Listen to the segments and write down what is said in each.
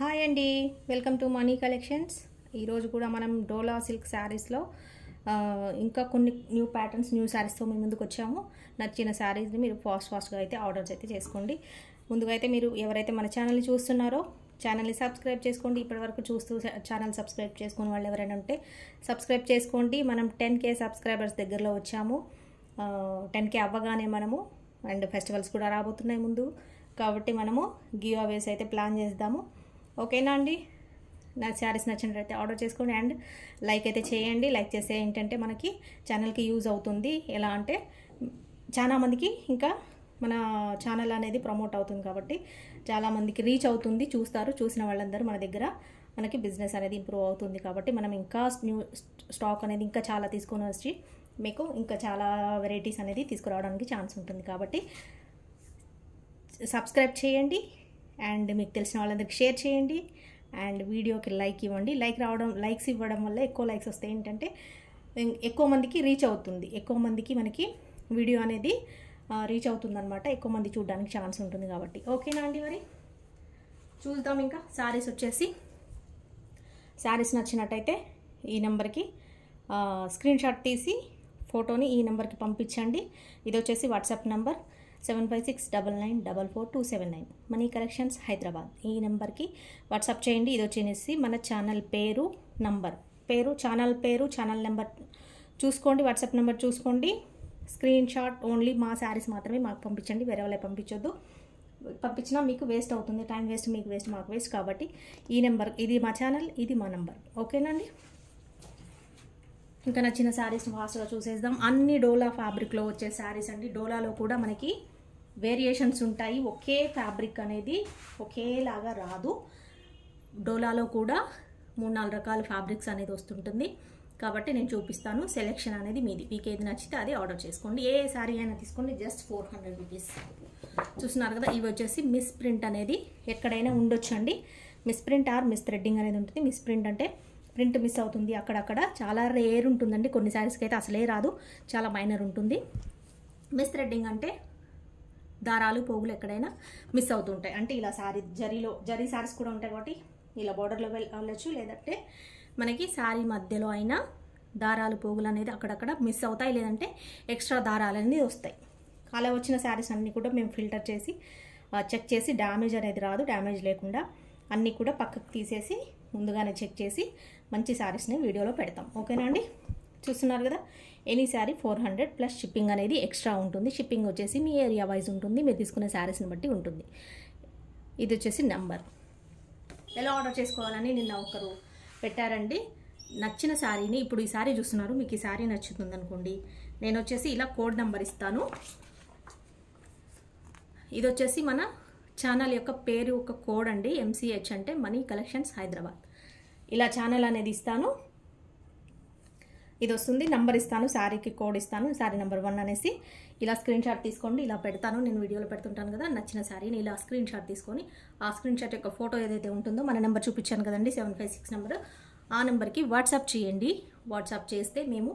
Hi అండి, welcome to money collections. ఈరోజు కూడా మనం డోలా సిల్క్ శారీస్లో ఇంకా కొన్ని న్యూ ప్యాటర్న్స్, న్యూ శారీస్తో మేము ముందుకు వచ్చాము. నచ్చిన శారీస్ని మీరు ఫాస్ట్గా అయితే ఆర్డర్స్ అయితే చేసుకోండి. ముందుగా అయితే మీరు ఎవరైతే మన ఛానల్ని చూస్తున్నారో ఛానల్ని సబ్స్క్రైబ్ చేసుకోండి. ఇప్పటివరకు చూస్తూ ఛానల్ సబ్స్క్రైబ్ చేసుకునే వాళ్ళు ఎవరైనా ఉంటే సబ్స్క్రైబ్ చేసుకోండి. మనం 10K సబ్స్క్రైబర్స్ దగ్గరలో వచ్చాము. 10K అవ్వగానే మనము అండ్ ఫెస్టివల్స్ కూడా రాబోతున్నాయి ముందు, కాబట్టి మనము గివ్ అవేస్ అయితే ప్లాన్ చేద్దాము. ఓకేనా అండి? నా శారీస్ నచ్చినట్లయితే ఆర్డర్ చేసుకోండి అండ్ లైక్ అయితే చేయండి. లైక్ చేస్తే ఏంటంటే మనకి ఛానల్కి యూజ్ అవుతుంది. ఎలా అంటే చాలామందికి ఇంకా మన ఛానల్ అనేది ప్రమోట్ అవుతుంది, కాబట్టి చాలామందికి రీచ్ అవుతుంది, చూస్తారు. చూసిన వాళ్ళందరూ మన దగ్గర మనకి బిజినెస్ అనేది ఇంప్రూవ్ అవుతుంది. కాబట్టి మనం ఇంకా న్యూ స్టాక్ అనేది ఇంకా చాలా తీసుకొని వచ్చి మీకు ఇంకా చాలా వెరైటీస్ అనేది తీసుకురావడానికి ఛాన్స్ ఉంటుంది. కాబట్టి సబ్స్క్రైబ్ చేయండి అండ్ మీకు తెలిసిన వాళ్ళందరికీ షేర్ చేయండి అండ్ వీడియోకి లైక్ ఇవ్వండి. లైక్స్ ఇవ్వడం వల్ల ఎక్కువ లైక్స్ వస్తే ఏంటంటే ఎక్కువ మందికి రీచ్ అవుతుంది, ఎక్కువ మందికి మనకి వీడియో అనేది రీచ్ అవుతుందన్నమాట. ఎక్కువ మంది చూడడానికి ఛాన్స్ ఉంటుంది కాబట్టి. ఓకేనా అండి? మరి చూద్దాం. ఇంకా శారీస్ వచ్చేసి శారీస్ నచ్చినట్టయితే ఈ నెంబర్కి స్క్రీన్ షాట్ తీసి ఫోటోని ఈ నెంబర్కి పంపించండి. ఇది వచ్చేసి WhatsApp number 7569944279 money collections Hyderabad. ఈ నెంబర్కి వాట్సాప్ చేయండి. ఇది వచ్చేసి మన ఛానల్ పేరు, ఛానల్ నెంబర్ చూసుకోండి. వాట్సాప్ నెంబర్ చూసుకోండి. స్క్రీన్ షాట్ ఓన్లీ మా శారీస్ మాత్రమే మాకు పంపించండి, వేరే వాళ్ళకి పంపించొద్దు. పంపించినా మీకు వేస్ట్ అవుతుంది, టైం వేస్ట్, మీకు వేస్ట్, మాకు వేస్ట్. కాబట్టి ఈ నెంబర్, ఇది మా ఛానల్, ఇది మా నెంబర్. ఓకేనండి? ఇంకా నచ్చిన శారీస్ ఫాస్ట్గా చూసేద్దాం. అన్ని డోలా ఫ్యాబ్రిక్లో వచ్చే శారీస్ అండి. డోలాలో కూడా మనకి వేరియేషన్స్ ఉంటాయి. ఒకే ఫ్యాబ్రిక్ అనేది ఒకేలాగా రాదు. డోలాలో కూడా 3-4 రకాల ఫ్యాబ్రిక్స్ అనేది వస్తుంటుంది. కాబట్టి నేను చూపిస్తాను. సెలెక్షన్ అనేది మీది. మీకు ఏది నచ్చితే అది ఆర్డర్ చేసుకోండి. ఏ శారీ అయినా తీసుకోండి. Just 400 rupees. చూస్తున్నారు కదా, ఇవి వచ్చేసి మిస్ ప్రింట్ అనేది ఎక్కడైనా ఉండొచ్చండి. Miss print are miss threading అనేది ఉంటుంది. మిస్ ప్రింట్ అంటే ప్రింట్ మిస్ అవుతుంది అక్కడక్కడ, చాలా రేర్ ఉంటుందండి. కొన్ని శారీస్కి అయితే అసలే రాదు, చాలా మైనర్ ఉంటుంది. మిస్ థ్రెడ్డింగ్ అంటే దారాలు, పోగులు ఎక్కడైనా మిస్ అవుతుంటాయి. అంటే ఇలా జరీ శారీస్ కూడా ఉంటాయి కాబట్టి ఇలా బార్డర్లో వెళ్ళొచ్చు, లేదంటే మనకి శారీ మధ్యలో అయినా దారాలు, పోగులు అనేది అక్కడక్కడ మిస్ అవుతాయి, లేదంటే ఎక్స్ట్రా దారాలు అనేది వస్తాయి. అలా వచ్చిన శారీస్ అన్నీ కూడా మేము ఫిల్టర్ చేసి చెక్ చేసి డ్యామేజ్ అనేది రాదు, డ్యామేజ్ లేకుండా అన్నీ కూడా పక్కకు తీసేసి ముందుగానే చెక్ చేసి మంచి శారీస్ని వీడియోలో పెడతాం. ఓకేనా అండి? చూస్తున్నారు కదా, ఎనీ శారీ 400 ప్లస్ షిప్పింగ్ అనేది ఎక్స్ట్రా ఉంటుంది. షిప్పింగ్ వచ్చేసి మీ ఏరియా వైజ్ ఉంటుంది, మీరు తీసుకునే శారీస్ని బట్టి ఉంటుంది. ఇది వచ్చేసి నెంబర్. ఎలా ఆర్డర్ చేసుకోవాలని నిన్న ఒకరు పెట్టారండి. నచ్చిన శారీని, ఇప్పుడు ఈ శారీ చూస్తున్నారు, మీకు ఈ శారీ నచ్చుతుంది అనుకోండి, నేను వచ్చేసి ఇలా కోడ్ నెంబర్ ఇస్తాను. ఇది వచ్చేసి మన ఛానల్ యొక్క పేరు, ఒక కోడ్ అండి. MCH అంటే మనీ కలెక్షన్స్ హైదరాబాద్. ఇలా ఛానల్ అనేది ఇస్తాను. ఇది వస్తుంది. నంబర్ ఇస్తాను, శారీకి కోడ్ ఇస్తాను, శారీ నెంబర్ 1 అనేసి. ఇలా స్క్రీన్ షాట్ తీసుకోండి. ఇలా పెడతాను, నేను వీడియోలో పెడుతుంటాను కదా. నచ్చిన శారీని ఇలా స్క్రీన్ షాట్ తీసుకొని ఆ స్క్రీన్ షాట్ యొక్క ఫోటో ఏదైతే ఉంటుందో, మన నెంబర్ చూపించాను కదండి 756 నెంబర్, ఆ నెంబర్కి వాట్సాప్ చేయండి. వాట్సాప్ చేస్తే మేము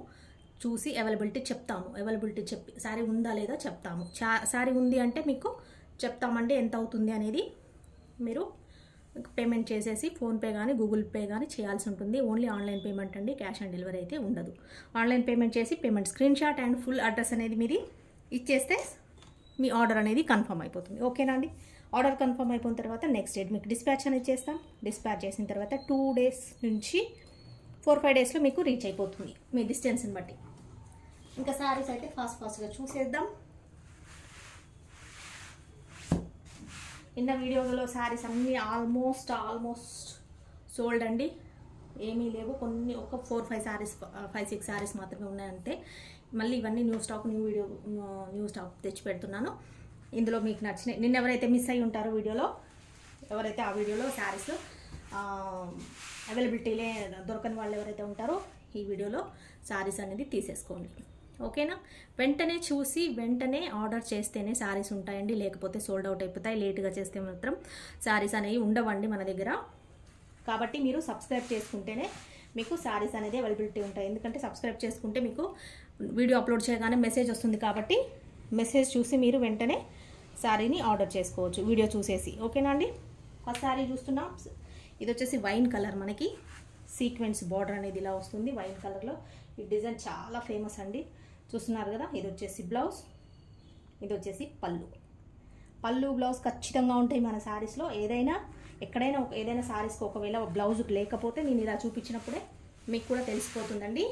చూసి అవైలబిలిటీ చెప్తాము. అవైలబిలిటీ చెప్పి శారీ ఉందా లేదా చెప్తాము. శారీ ఉంది అంటే మీకు చెప్తామంటే ఎంత అవుతుంది అనేది మీరు పేమెంట్ చేసేసి ఫోన్పే కానీ గూగుల్ పే కానీ చేయాల్సి ఉంటుంది. ఓన్లీ ఆన్లైన్ పేమెంట్ అండి, క్యాష్ ఆన్ డెలివరీ అయితే ఉండదు. ఆన్లైన్ పేమెంట్ చేసి payment screen shot and full address అనేది మీది ఇచ్చేస్తే మీ ఆర్డర్ అనేది కన్ఫర్మ్ అయిపోతుంది. ఓకేనా అండి? ఆర్డర్ కన్ఫర్మ్ అయిపోయిన తర్వాత నెక్స్ట్ డే మీకు డిస్పాచ్ అనేది చేస్తాం. డిస్పాచ్ చేసిన తర్వాత 2 days నుంచి 4-5 daysలో మీకు రీచ్ అయిపోతుంది, మీ డిస్టెన్స్ని బట్టి. ఇంకా శారీస్ అయితే ఫాస్ట్గా చూసేద్దాం. ఇన్న వీడియోలో శారీస్ అన్నీ ఆల్మోస్ట్ సోల్డ్ అండి, ఏమీ లేవు. కొన్ని ఒక 4-5 శారీస్, 5-6 శారీస్ మాత్రమే ఉన్నాయంటే. మళ్ళీ ఇవన్నీ న్యూ స్టాక్ తెచ్చి పెడుతున్నాను. ఇందులో మీకు నచ్చినాయి, నిన్న ఎవరైతే మిస్ అయ్యి ఉంటారో వీడియోలో, ఎవరైతే ఆ వీడియోలో శారీస్ అవైలబిలిటీలే దొరకని వాళ్ళు ఎవరైతే ఉంటారో ఈ వీడియోలో శారీస్ అనేది తీసేసుకోండి. ఓకేనా? వెంటనే చూసి వెంటనే ఆర్డర్ చేస్తేనే శారీస్ ఉంటాయండి, లేకపోతే సోల్డ్ అవుట్ అయిపోతాయి. లేట్గా చేస్తే మాత్రం శారీస్ అనేవి ఉండవండి మన దగ్గర. కాబట్టి మీరు సబ్స్క్రైబ్ చేసుకుంటేనే మీకు శారీస్ అనేది అవైలబిలిటీ ఉంటాయి. ఎందుకంటే సబ్స్క్రైబ్ చేసుకుంటే మీకు వీడియో అప్లోడ్ చేయగానే మెసేజ్ వస్తుంది, కాబట్టి మెసేజ్ చూసి మీరు వెంటనే శారీని ఆర్డర్ చేసుకోవచ్చు వీడియో చూసేసి. ఓకేనా అండి? ఫస్ట్ శారీ చూస్తున్నాం. ఇది వచ్చేసి వైన్ కలర్, మనకి సీక్వెన్స్ బార్డర్ అనేది ఇలా వస్తుంది వైన్ కలర్లో. ఈ డిజైన్ చాలా ఫేమస్ అండి, చూస్తున్నారు కదా. ఇది వచ్చేసి బ్లౌజ్, ఇది వచ్చేసి పళ్ళు. పళ్ళు బ్లౌజ్ ఖచ్చితంగా ఉంటాయి మన శారీస్లో. ఎక్కడైనా ఏదైనా శారీస్కి ఒకవేళ బ్లౌజ్ లేకపోతే నేను ఇలా చూపించినప్పుడే మీకు కూడా తెలిసిపోతుందండి.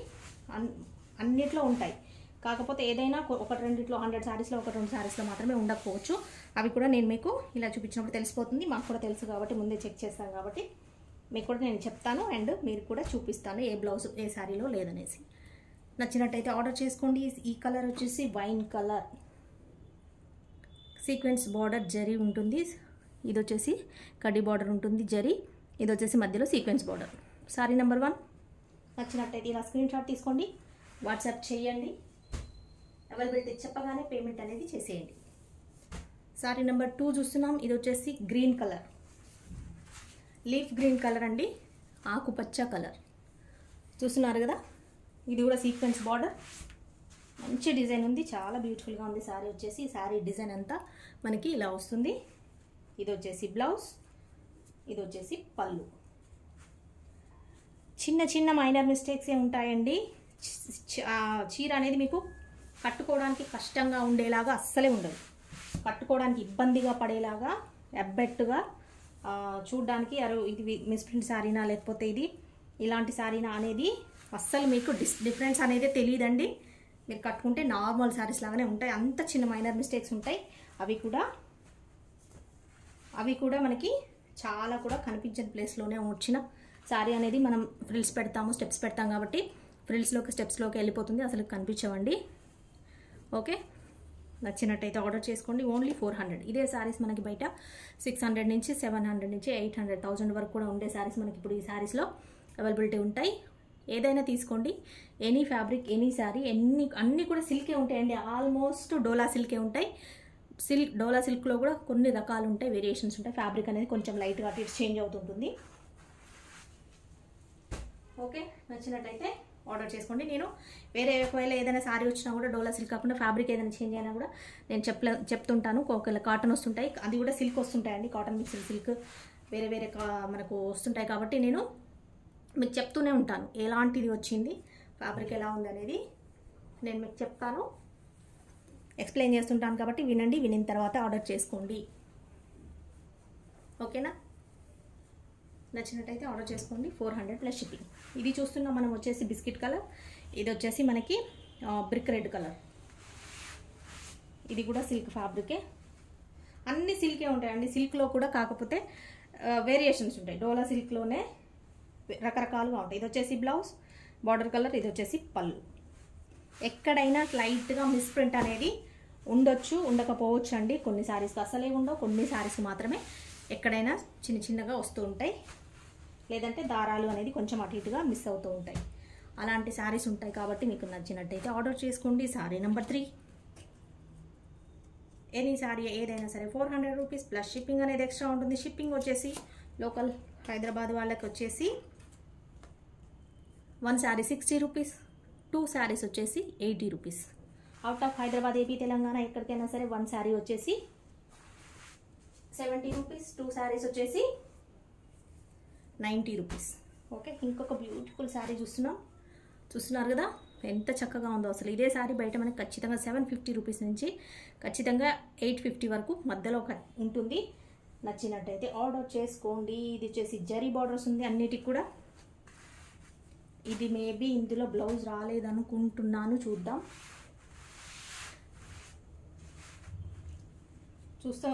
అన్నిట్లో ఉంటాయి, కాకపోతే ఏదైనా ఒకటి రెండిట్లో 100 శారీస్లో 1-2 శారీస్లో మాత్రమే ఉండకపోవచ్చు. అవి కూడా నేను మీకు ఇలా చూపించినప్పుడు తెలిసిపోతుంది. మాకు కూడా తెలుసు కాబట్టి ముందే చెక్ చేస్తాం కాబట్టి మీకు కూడా నేను చెప్తాను అండ్ మీరు కూడా చూపిస్తాను ఏ బ్లౌజ్ ఏ శారీలో లేదనేసి. నచ్చినట్టయితే ఆర్డర్ చేసుకోండి. ఈ కలర్ వచ్చేసి wine colour, sequence border zari ఉంటుంది. ఇది వచ్చేసి కడ్డీ బార్డర్ ఉంటుంది జరీ. ఇది వచ్చేసి మధ్యలో సీక్వెన్స్ బార్డర్. సారీ నెంబర్ 1 నచ్చినట్టయితే ఇలా స్క్రీన్ షాట్ తీసుకోండి, వాట్సాప్ చేయండి. అవైలబిలిటీ చెప్పగానే పేమెంట్ అనేది చేసేయండి. సారీ నెంబర్ 2 చూస్తున్నాం. ఇది వచ్చేసి green colour, leaf green colour అండి, ఆకుపచ్చ కలర్. చూస్తున్నారు కదా. ఇది కూడా సీక్వెన్స్ బార్డర్, మంచి డిజైన్ ఉంది, చాలా బ్యూటిఫుల్గా ఉంది శారీ వచ్చేసి. శారీ డిజైన్ అంతా మనకి ఇలా వస్తుంది. ఇది వచ్చేసి బ్లౌజ్, ఇది వచ్చేసి పళ్ళు. చిన్న చిన్న మైనర్ మిస్టేక్సే ఉంటాయండి. చీర అనేది మీకు కట్టుకోవడానికి కష్టంగా ఉండేలాగా అస్సలే ఉండదు. కట్టుకోవడానికి ఇబ్బందిగా పడేలాగా ఎబ్బెట్టుగా చూడ్డానికి ఇది మిస్ప్రింట్ శారీనా లేకపోతే ఇది ఇలాంటి శారీనా అనేది అస్సలు మీకు డిఫరెన్స్ అనేది తెలియదండి. మీరు కట్టుకుంటే నార్మల్ శారీస్ లాగానే ఉంటాయి. అంత చిన్న మైనర్ మిస్టేక్స్ ఉంటాయి. అవి కూడా మనకి చాలా కూడా కనిపించని ప్లేస్లోనే వచ్చిన శారీ అనేది మనం ఫ్రిల్స్ పెడతాము, స్టెప్స్ పెడతాం కాబట్టి స్టెప్స్లోకి వెళ్ళిపోతుంది, అసలు కనిపించవండి. ఓకే, నచ్చినట్టయితే ఆర్డర్ చేసుకోండి. ఓన్లీ 400. ఇదే శారీస్ మనకి బయట 600 నుంచి 700 నుంచి 800, 1000 వరకు కూడా ఉండే శారీస్ మనకి ఇప్పుడు ఈ శారీస్లో అవైలబిలిటీ ఉంటాయి. ఏదైనా తీసుకోండి, ఎనీ ఫ్యాబ్రిక్ ఎనీ శారీ అన్నీ కూడా సిల్కే ఉంటాయండి. ఆల్మోస్ట్ డోలా సిల్కే ఉంటాయి. డోలా సిల్క్లో కూడా కొన్ని రకాలు ఉంటాయి, వేరియేషన్స్ ఉంటాయి. ఫ్యాబ్రిక్ అనేది కొంచెం లైట్గా అటు ఇటు చేంజ్ అవుతుంటుంది. ఓకే, నచ్చినట్టయితే ఆర్డర్ చేసుకోండి. నేను ఒకవేళ ఏదైనా శారీ వచ్చినా కూడా డోలా సిల్క్ కాకుండా ఫ్యాబ్రిక్ ఏదైనా చేంజ్ అయినా కూడా నేను చెప్తుంటాను. ఒకవేళ కాటన్ వస్తుంటాయి, అది కూడా సిల్క్ వస్తుంటాయండి. కాటన్ మిక్స్డ్ సిల్క్ వేరే మనకు వస్తుంటాయి కాబట్టి నేను మీకు చెప్తూనే ఉంటాను ఎలాంటిది వచ్చింది, ఫ్యాబ్రిక్ ఎలా ఉంది అనేది నేను మీకు చెప్తాను, ఎక్స్ప్లెయిన్ చేస్తుంటాను కాబట్టి వినండి. వినిన తర్వాత ఆర్డర్ చేసుకోండి. ఓకేనా, నచ్చినట్టయితే ఆర్డర్ చేసుకోండి. 400 ప్లస్ షిప్పింగ్. ఇది చూస్తున్నాం మనం వచ్చేసి బిస్కెట్ కలర్, ఇది వచ్చేసి మనకి బ్రిక్ రెడ్ కలర్. ఇది కూడా సిల్క్ ఫ్యాబ్రికే, అన్ని సిల్కే ఉంటాయండి. సిల్క్లో కూడా కాకపోతే వేరియేషన్స్ ఉంటాయి. డోలా సిల్క్లోనే రకరకాలుగా ఉంటాయి. ఇది వచ్చేసి బ్లౌజ్ బార్డర్ కలర్, ఇది వచ్చేసి పళ్ళు. ఎక్కడైనా లైట్గా మిస్ప్రింట్ అనేది ఉండొచ్చు, ఉండకపోవచ్చు అండి. కొన్ని శారీస్కి అసలే ఉండవు, కొన్ని శారీస్కి మాత్రమే ఎక్కడైనా చిన్నగా వస్తూ ఉంటాయి. లేదంటే దారాలు అనేది కొంచెం అటు ఇటుగా మిస్ అవుతూ ఉంటాయి. అలాంటి శారీస్ ఉంటాయి కాబట్టి మీకు నచ్చినట్టయితే ఆర్డర్ చేసుకోండి. శారీ నెంబర్ 3, ఎనీ శారీ ఏదైనా సరే 400 రూపీస్ ప్లస్ షిప్పింగ్ అనేది ఎక్స్ట్రా ఉంటుంది. షిప్పింగ్ వచ్చేసి లోకల్ హైదరాబాద్ వాళ్ళకి వచ్చేసి 1 శారీ 60 రూపీస్, 2 శారీస్ వచ్చేసి 80 rupees. Out of Hyderabad, AP, Telangana ఎక్కడికైనా సరే 1 శారీ వచ్చేసి 70 రూపీస్, 2 శారీస్ వచ్చేసి 90 రూపీస్. ఓకే, ఇంకొక బ్యూటిఫుల్ శారీ చూస్తున్నారు కదా, ఎంత చక్కగా ఉందో అసలు. ఇదే శారీ బయట మనకి ఖచ్చితంగా 750 రూపీస్ నుంచి ఖచ్చితంగా 850 వరకు మధ్యలో ఉంటుంది. నచ్చినట్టయితే ఆర్డర్ చేసుకోండి. ఇది వచ్చేసి జరీ బార్డర్స్ ఉంది అన్నిటికి కూడా. ఇది మేబీ ఇందులో బ్లౌజ్ రాలేదనుకుంటున్నాను, చూద్దాం.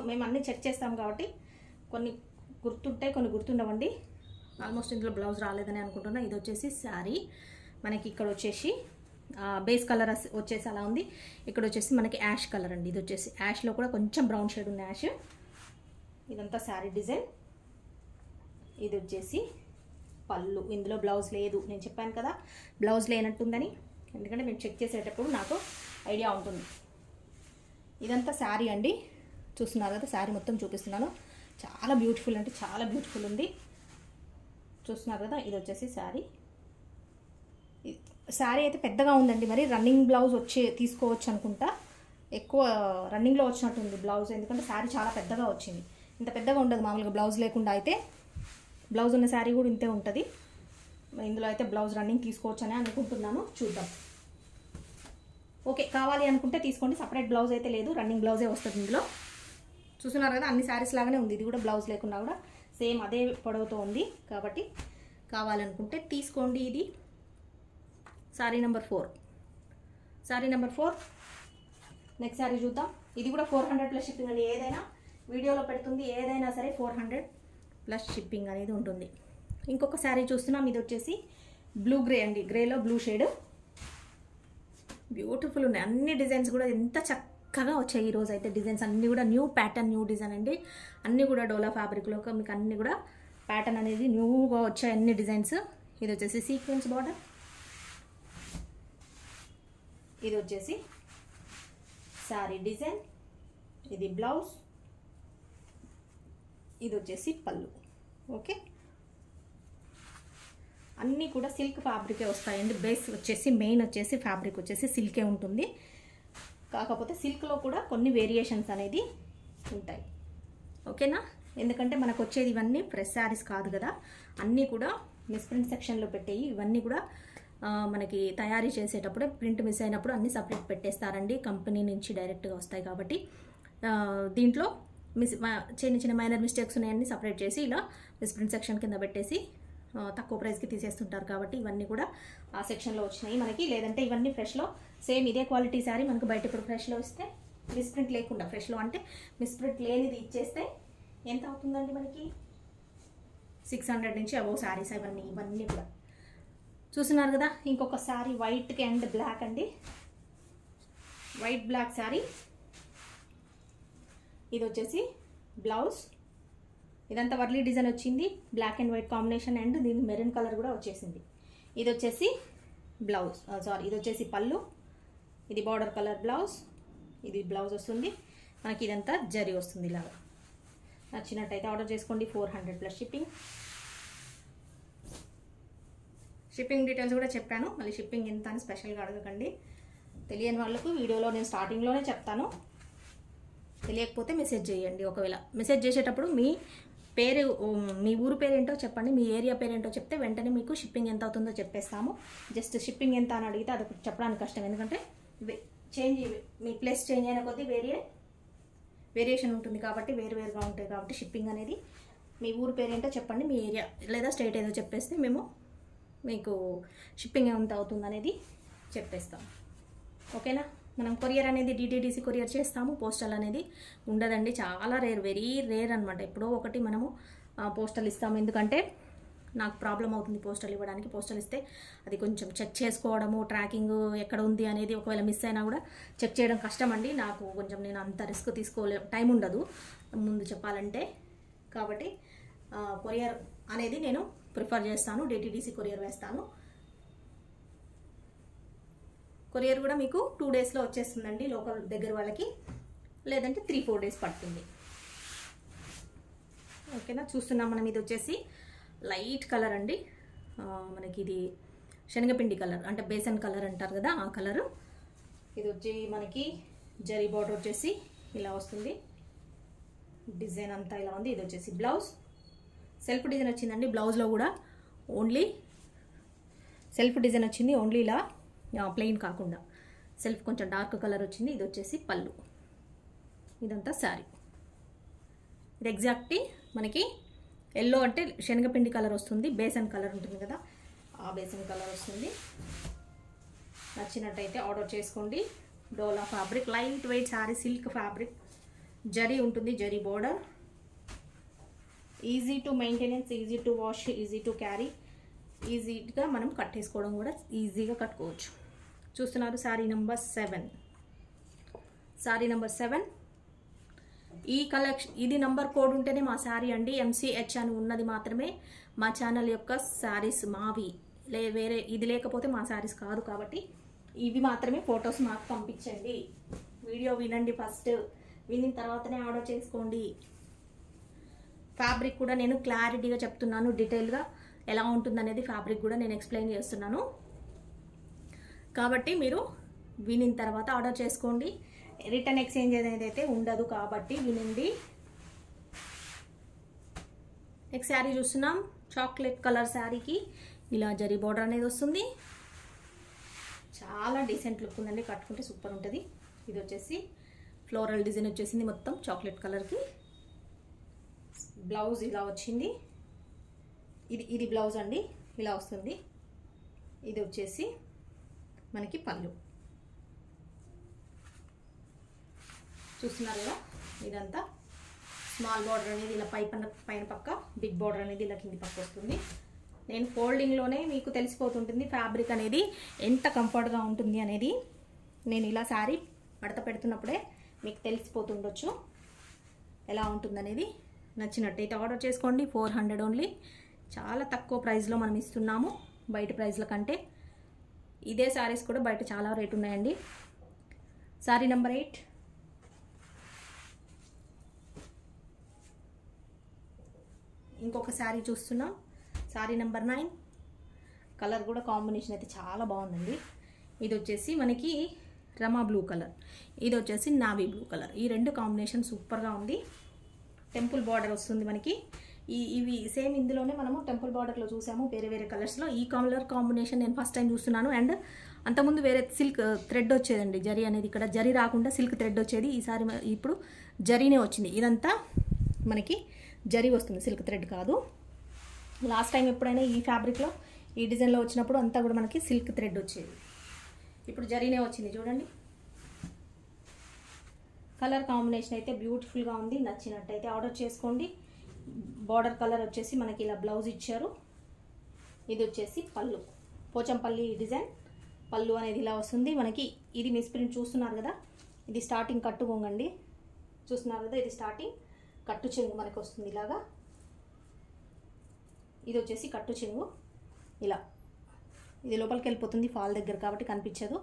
మేము అన్నీ చెక్ చేస్తాం కాబట్టి కొన్ని గుర్తుంటాయి, కొన్ని గుర్తుండవండి. ఆల్మోస్ట్ ఇందులో బ్లౌజ్ రాలేదని అనుకుంటున్నా. ఇది వచ్చేసి శారీ మనకి ఇక్కడ వచ్చేసి బేస్ కలర్ వచ్చేసి అలా ఉంది. ఇక్కడ వచ్చేసి మనకి యాష్ కలర్ అండి. ఇది వచ్చేసి యాష్లో కూడా కొంచెం బ్రౌన్ షేడ్ ఉన్న యాష్. ఇదంతా శారీ డిజైన్. ఇది వచ్చేసి పళ్ళు. ఇందులో బ్లౌజ్ లేదు, నేను చెప్పాను కదా బ్లౌజ్ లేనట్టుందని, ఎందుకంటే మేము చెక్ చేసేటప్పుడు నాకు ఐడియా ఉంటుంది. ఇదంతా శారీ అండి, చూస్తున్నారు కదా. శారీ మొత్తం చూపిస్తున్నాను. చాలా బ్యూటిఫుల్ అంటే చాలా బ్యూటిఫుల్ ఉంది, చూస్తున్నారు కదా. ఇది వచ్చేసి శారీ అయితే పెద్దగా ఉందండి. మరి రన్నింగ్ బ్లౌజ్ తీసుకోవచ్చు అనుకుంటా. ఎక్కువ రన్నింగ్లో వచ్చినట్టుంది బ్లౌజ్, ఎందుకంటే శారీ చాలా పెద్దగా వచ్చింది. ఇంత పెద్దగా ఉండదు మామూలుగా బ్లౌజ్ లేకుండా అయితే. బ్లౌజ్ ఉన్న శారీ కూడా ఇంతే ఉంటుంది. ఇందులో అయితే బ్లౌజ్ రన్నింగ్ తీసుకోవచ్చని అనుకుంటున్నాను, చూద్దాం. ఓకే, కావాలి అనుకుంటే తీసుకోండి. సపరేట్ బ్లౌజ్ అయితే లేదు, రన్నింగ్ బ్లౌజే వస్తుంది ఇందులో. చూస్తున్నారు కదా, అన్ని శారీస్ లాగానే ఉంది. ఇది కూడా బ్లౌజ్ లేకున్నా కూడా సేమ్ అదే పొడవుతో ఉంది కాబట్టి కావాలనుకుంటే తీసుకోండి. ఇది sari number 4. Sari number 4. Next sari చూద్దాం. ఇది కూడా 400+ షిప్పింగ్ అండి. ఏదైనా వీడియోలో పెడుతుంది, ఏదైనా సరే 400+ షిప్పింగ్ అనేది ఉంటుంది. ఇంకొక శారీ చూస్తున్నాం. ఇది వచ్చేసి బ్లూ గ్రే అండి. గ్రేలో బ్లూ షేడ్, బ్యూటిఫుల్ ఉన్నాయి. అన్ని డిజైన్స్ కూడా ఎంత చక్కగా వచ్చాయి ఈరోజు అయితే. డిజైన్స్ అన్నీ కూడా న్యూ ప్యాటర్న్, న్యూ డిజైన్ అండి. అన్నీ కూడా డోలా ఫ్యాబ్రిక్లో మీకు అన్నీ కూడా ప్యాటర్న్ అనేది న్యూగా వచ్చాయి అన్ని డిజైన్స్. ఇది వచ్చేసి సీక్వెన్స్ బార్డర్, ఇది వచ్చేసి శారీ డిజైన్, ఇది బ్లౌజ్, ఇది వచ్చేసి పళ్ళు. ఓకే, అన్నీ కూడా సిల్క్ ఫ్యాబ్రికే వస్తాయండి. బేస్ వచ్చేసి మెయిన్ వచ్చేసి ఫ్యాబ్రిక్ వచ్చేసి సిల్కే ఉంటుంది. కాకపోతే సిల్క్లో కూడా కొన్ని వేరియేషన్స్ అనేది ఉంటాయి. ఓకేనా, ఎందుకంటే మనకు వచ్చేది ఇవన్నీ ఫ్రెష్ శారీస్ కాదు కదా, అన్నీ కూడా మిస్ప్రింట్ సెక్షన్లో పెట్టేవి. ఇవన్నీ కూడా మనకి తయారీ చేసేటప్పుడు ప్రింట్ మిస్ అయినప్పుడు అన్నీ సపరేట్ పెట్టేస్తారండి. కంపెనీ నుంచి డైరెక్ట్గా వస్తాయి కాబట్టి దీంట్లో చిన్న చిన్న మైనర్ మిస్టేక్స్ ఉన్నాయన్నీ సపరేట్ చేసి ఇలా మిస్ప్రింట్ సెక్షన్ కింద పెట్టేసి తక్కువ ప్రైస్కి తీసేస్తుంటారు. కాబట్టి ఇవన్నీ కూడా ఆ సెక్షన్లో వచ్చినాయి మనకి. లేదంటే ఇవన్నీ ఫ్రెష్లో సేమ్ ఇదే క్వాలిటీ శారీ మనకు బయట ఇప్పుడు ఫ్రెష్లో ఇస్తే, మిస్ప్రింట్ లేకుండా ఫ్రెష్లో అంటే మిస్ప్రింట్ లేనిది ఇచ్చేస్తే ఎంత అవుతుందండి మనకి? 600 నుంచి అబౌవ్ శారీస్ ఇవన్నీ కూడా చూస్తున్నారు కదా. ఇంకొక శారీ వైట్ అండ్ బ్లాక్ అండి. వైట్ బ్లాక్ శారీ, ఇది వచ్చేసి బ్లౌజ్. ఇదంతా వర్లీ డిజైన్ వచ్చింది, black and white combination, and దీని మెరూన్ కలర్ కూడా వచ్చేసింది. ఇది వచ్చేసి బ్లౌజ్, ఇది వచ్చేసి పళ్ళు, ఇది బార్డర్ కలర్ బ్లౌజ్, ఇది బ్లౌజ్ వస్తుంది మనకి. ఇదంతా జరీ వస్తుంది. ఇలాగా నచ్చినట్టయితే ఆర్డర్ చేసుకోండి. 400+ షిప్పింగ్. షిప్పింగ్ డీటెయిల్స్ కూడా చెప్పాను, మళ్ళీ షిప్పింగ్ ఎంత అని స్పెషల్గా అడగకండి. తెలియని వాళ్ళకు వీడియోలో నేను స్టార్టింగ్లోనే చెప్తాను. తెలియకపోతే మెసేజ్ చేయండి. ఒకవేళ మెసేజ్ చేసేటప్పుడు మీ పేరు, మీ ఊరు పేరేంటో చెప్పండి, మీ ఏరియా పేరేంటో చెప్తే వెంటనే మీకు షిప్పింగ్ ఎంత అవుతుందో చెప్పేస్తాము. జస్ట్ షిప్పింగ్ ఎంత అని అడిగితే అది చెప్పడానికి కష్టం, ఎందుకంటే మీ ప్లేస్ చేంజ్ అయిన కొద్దీ వేరియేషన్ ఉంటుంది కాబట్టి వేరువేరుగా ఉంటాయి. కాబట్టి షిప్పింగ్ అనేది మీ ఊరు పేరేంటో చెప్పండి, మీ ఏరియా లేదా స్టేట్ ఏదో చెప్పేస్తే మేము మీకు షిప్పింగ్ ఎంత అవుతుంది అనేది చెప్పేస్తాం. ఓకేనా, మనం కొరియర్ అనేది DTDC కొరియర్ చేస్తాము. పోస్టల్ అనేది ఉండదండి, చాలా రేర్, వెరీ రేర్ అనమాట. ఎప్పుడో ఒకటి మనము పోస్టల్ ఇస్తాము, ఎందుకంటే నాకు ప్రాబ్లం అవుతుంది పోస్టల్ ఇవ్వడానికి. పోస్టల్ ఇస్తే అది కొంచెం చెక్ చేసుకోవడము, ట్రాకింగ్ ఎక్కడ ఉంది అనేది ఒకవేళ మిస్ అయినా కూడా చెక్ చేయడం కష్టం అండి. నాకు కొంచెం నేను అంత రిస్క్ టైం ఉండదు ముందు చెప్పాలంటే. కాబట్టి కొరియర్ అనేది నేను ప్రిఫర్ చేస్తాను, DTDC కొరియర్ వేస్తాను. కొరియర్ కూడా మీకు 2 డేస్లో వచ్చేస్తుందండి లోకల్ దగ్గర వాళ్ళకి, లేదంటే 3-4 డేస్ పడుతుంది. ఓకేనా, చూస్తున్నాం మనం. ఇది వచ్చేసి లైట్ కలర్ అండి, మనకి ఇది శనగపిండి కలర్ అంటే బేసన్ కలర్ అంటారు కదా, ఆ కలరు. ఇది వచ్చి మనకి జరీ బార్డర్ వచ్చేసి ఇలా వస్తుంది, డిజైన్ అంతా ఇలా ఉంది. ఇది వచ్చేసి బ్లౌజ్, సెల్ఫ్ డిజైన్ వచ్చిందండి. బ్లౌజ్లో కూడా ఓన్లీ సెల్ఫ్ డిజైన్ వచ్చింది, ఓన్లీ ఇలా ప్లెయిన్ కాకుండా సెల్ఫ్ కొంచెం డార్క్ కలర్ వచ్చింది. ఇది వచ్చేసి పళ్ళు, ఇదంతా శారీ. ఇది ఎగ్జాక్ట్లీ మనకి ఎల్లో అంటే శనగపిండి కలర్ వస్తుంది, బేసన్ కలర్ ఉంటుంది కదా, ఆ బేసన్ కలర్ వస్తుంది. నచ్చినట్టయితే ఆర్డర్ చేసుకోండి. Dola fabric, light weight saree, silk fabric, zari ఉంటుంది, zari border, easy to maintenance, easy to wash, easy to carry, ఈజీగా మనం కట్టేసుకోవడం కూడా ఈజీగా కట్టుకోవచ్చు. చూస్తున్నారు శారీ నెంబర్ 7. శారీ నెంబర్ 7. ఈ కలెక్షన్, ఇది నంబర్ కోడ్ ఉంటేనే మా శారీ అండి. MCH అని ఉన్నది మాత్రమే మా ఛానల్ యొక్క శారీస్ మావి, వేరే ఇది లేకపోతే మా శారీస్ కాదు. కాబట్టి ఇవి మాత్రమే ఫొటోస్ మాకు పంపించండి. వీడియో వినండి, ఫస్ట్ వినిన తర్వాతనే ఆర్డర్ చేసుకోండి. ఫ్యాబ్రిక్ కూడా నేను క్లారిటీగా చెప్తున్నాను, డీటెయిల్గా ఎలా ఉంటుందనేది ఫ్యాబ్రిక్ కూడా నేను ఎక్స్ప్లెయిన్ చేస్తున్నాను. కాబట్టి మీరు వినిన తర్వాత ఆర్డర్ చేసుకోండి. రిటర్న్ ఎక్స్చేంజ్ అనేది అయితే ఉండదు కాబట్టి వినండి. నెక్స్ట్ శారీ చూస్తున్నాం. చాక్లెట్ కలర్ శారీకి ఇలా జరీ బార్డర్ అనేది వస్తుంది. చాలా డీసెంట్ లుక్ ఉందండి, కట్టుకుంటే సూపర్ ఉంటుంది. ఇది వచ్చేసి ఫ్లోరల్ డిజైన్ వచ్చేసింది మొత్తం చాక్లెట్ కలర్కి. బ్లౌజ్ ఇలా వచ్చింది. ఇది బ్లౌజ్ అండి, ఇలా వస్తుంది. ఇది వచ్చేసి మనకి పళ్ళు. చూస్తున్నారు కదా, ఇదంతా స్మాల్ బార్డర్ అనేది ఇలా పైన పక్క, బిగ్ బార్డర్ అనేది ఇలా కింది పక్క వస్తుంది. నేను ఫోల్డింగ్లోనే మీకు తెలిసిపోతుంటుంది ఫ్యాబ్రిక్ అనేది ఎంత కంఫర్ట్గా ఉంటుంది అనేది. నేను ఇలా శారీ మడత పెడుతున్నప్పుడే మీకు తెలిసిపోతుండొచ్చు ఎలా ఉంటుందనేది. నచ్చినట్టయితే ఆర్డర్ చేసుకోండి. 400 ఓన్లీ, చాలా తక్కువ ప్రైస్లో మనం ఇస్తున్నాము బయట ప్రైస్ల కంటే. ఇదే శారీస్ కూడా బయట చాలా రేట్ ఉన్నాయండి. శారీ నెంబర్ 8. ఇంకొక శారీ చూస్తున్నాం, శారీ నెంబర్ 9. కలర్ కూడా కాంబినేషన్ అయితే చాలా బాగుందండి. ఇది వచ్చేసి మనకి రమా బ్లూ కలర్, ఇది వచ్చేసి నావీ బ్లూ కలర్. ఈ రెండు కాంబినేషన్ సూపర్గా ఉంది. టెంపుల్ బార్డర్ వస్తుంది మనకి. ఇవి సేమ్ ఇందులోనే మనము టెంపుల్ బార్డర్లో చూసాము వేరే వేరే కలర్స్లో. ఈ కలర్ కాంబినేషన్ నేను ఫస్ట్ టైం చూస్తున్నాను. అండ్ అంతకుముందు వేరే సిల్క్ థ్రెడ్ వచ్చేదండి, జరీ అనేది. ఇక్కడ జరీ రాకుండా సిల్క్ థ్రెడ్ వచ్చేది. ఈసారి ఇప్పుడు జరీనే వచ్చింది. ఇదంతా మనకి జరీ వస్తుంది, సిల్క్ థ్రెడ్ కాదు. లాస్ట్ టైం ఎప్పుడైనా ఈ ఫ్యాబ్రిక్లో ఈ డిజైన్లో వచ్చినప్పుడు అంతా కూడా మనకి సిల్క్ థ్రెడ్ వచ్చేది. ఇప్పుడు జరీనే వచ్చింది చూడండి. కలర్ కాంబినేషన్ అయితే బ్యూటిఫుల్గా ఉంది. నచ్చినట్టయితే ఆర్డర్ చేసుకోండి. బార్డర్ కలర్ వచ్చేసి మనకి ఇలా బ్లౌజ్ ఇచ్చారు. ఇది వచ్చేసి పళ్ళు, పోచంపల్లి డిజైన్ పళ్ళు అనేది ఇలా వస్తుంది మనకి. ఇది మిస్ ప్రింట్ చూస్తున్నారు కదా, ఇది స్టార్టింగ్ కట్టు కొంగండి. చూస్తున్నారు కదా, ఇది స్టార్టింగ్ కట్టు చెంగు మనకు వస్తుంది ఇలాగా. ఇది వచ్చేసి కట్టు చెంగు ఇలా. ఇది లోపలికి వెళ్ళిపోతుంది ఫాల్ దగ్గర కాబట్టి కనిపించదు.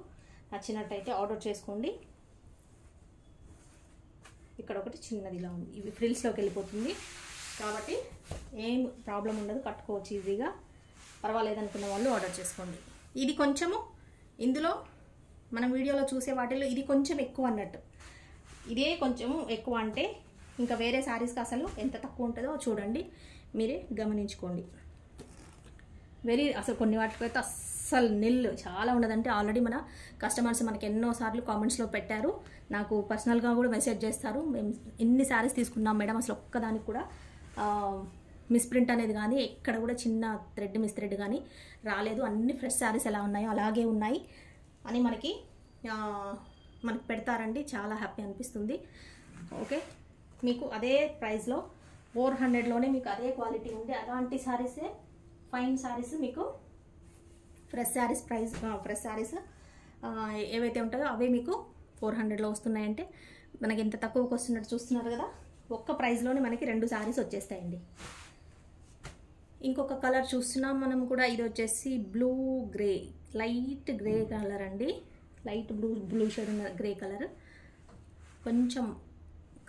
నచ్చినట్టయితే ఆర్డర్ చేసుకోండి. ఇక్కడ ఒకటి చిన్నది ఇలా ఉంది, ఇవి ఫ్రిల్స్లోకి వెళ్ళిపోతుంది కాబట్టి ఏం ప్రాబ్లం ఉండదు, కట్టుకోవచ్చు ఈజీగా. పర్వాలేదు అనుకున్న వాళ్ళు ఆర్డర్ చేసుకోండి. ఇది కొంచెము ఇందులో మనం వీడియోలో చూసే వాటిల్లో ఇది కొంచెం ఎక్కువ అన్నట్టు. ఇదే కొంచెం ఎక్కువ అంటే ఇంకా వేరే శారీస్కి అసలు ఎంత తక్కువ ఉంటుందో చూడండి, మీరే గమనించుకోండి. అసలు కొన్ని వాటికైతే అస్సలు నిల్లు చాలా ఉండదంటే. ఆల్రెడీ మన కస్టమర్స్ మనకి ఎన్నోసార్లు కామెంట్స్లో పెట్టారు, నాకు పర్సనల్గా కూడా మెసేజ్ చేస్తారు, మేము ఇన్ని శారీస్ తీసుకున్నాం మేడం, అసలు ఒక్కదానికి కూడా మిస్ప్రింట్ అనేది కానీ ఎక్కడ కూడా చిన్న థ్రెడ్ మిస్ థ్రెడ్ కానీ రాలేదు, అన్ని ఫ్రెష్ శారీస్ ఎలా ఉన్నాయో అలాగే ఉన్నాయి అని మనకి పెడతారండి. చాలా హ్యాపీ అనిపిస్తుంది. ఓకే, మీకు అదే ప్రైస్లో 400లోనే మీకు అదే క్వాలిటీ ఉంది. అలాంటి శారీసే ఫైన్ శారీస్ మీకు ఫ్రెష్ శారీస్ ఫ్రెష్ శారీస్ ఏవైతే ఉంటాయో అవే మీకు 400లో వస్తున్నాయంటే మనకి ఎంత తక్కువకి వస్తున్నట్టు చూస్తున్నారు కదా. ఒక్క ప్రైస్లోనే మనకి 2 శారీస్ వచ్చేస్తాయండి. ఇంకొక కలర్ చూస్తున్నాం మనం కూడా. ఇది వచ్చేసి blue grey, light grey colour అండి. లైట్ బ్లూ షేడ్ ఉన్న గ్రే కలర్. కొంచెం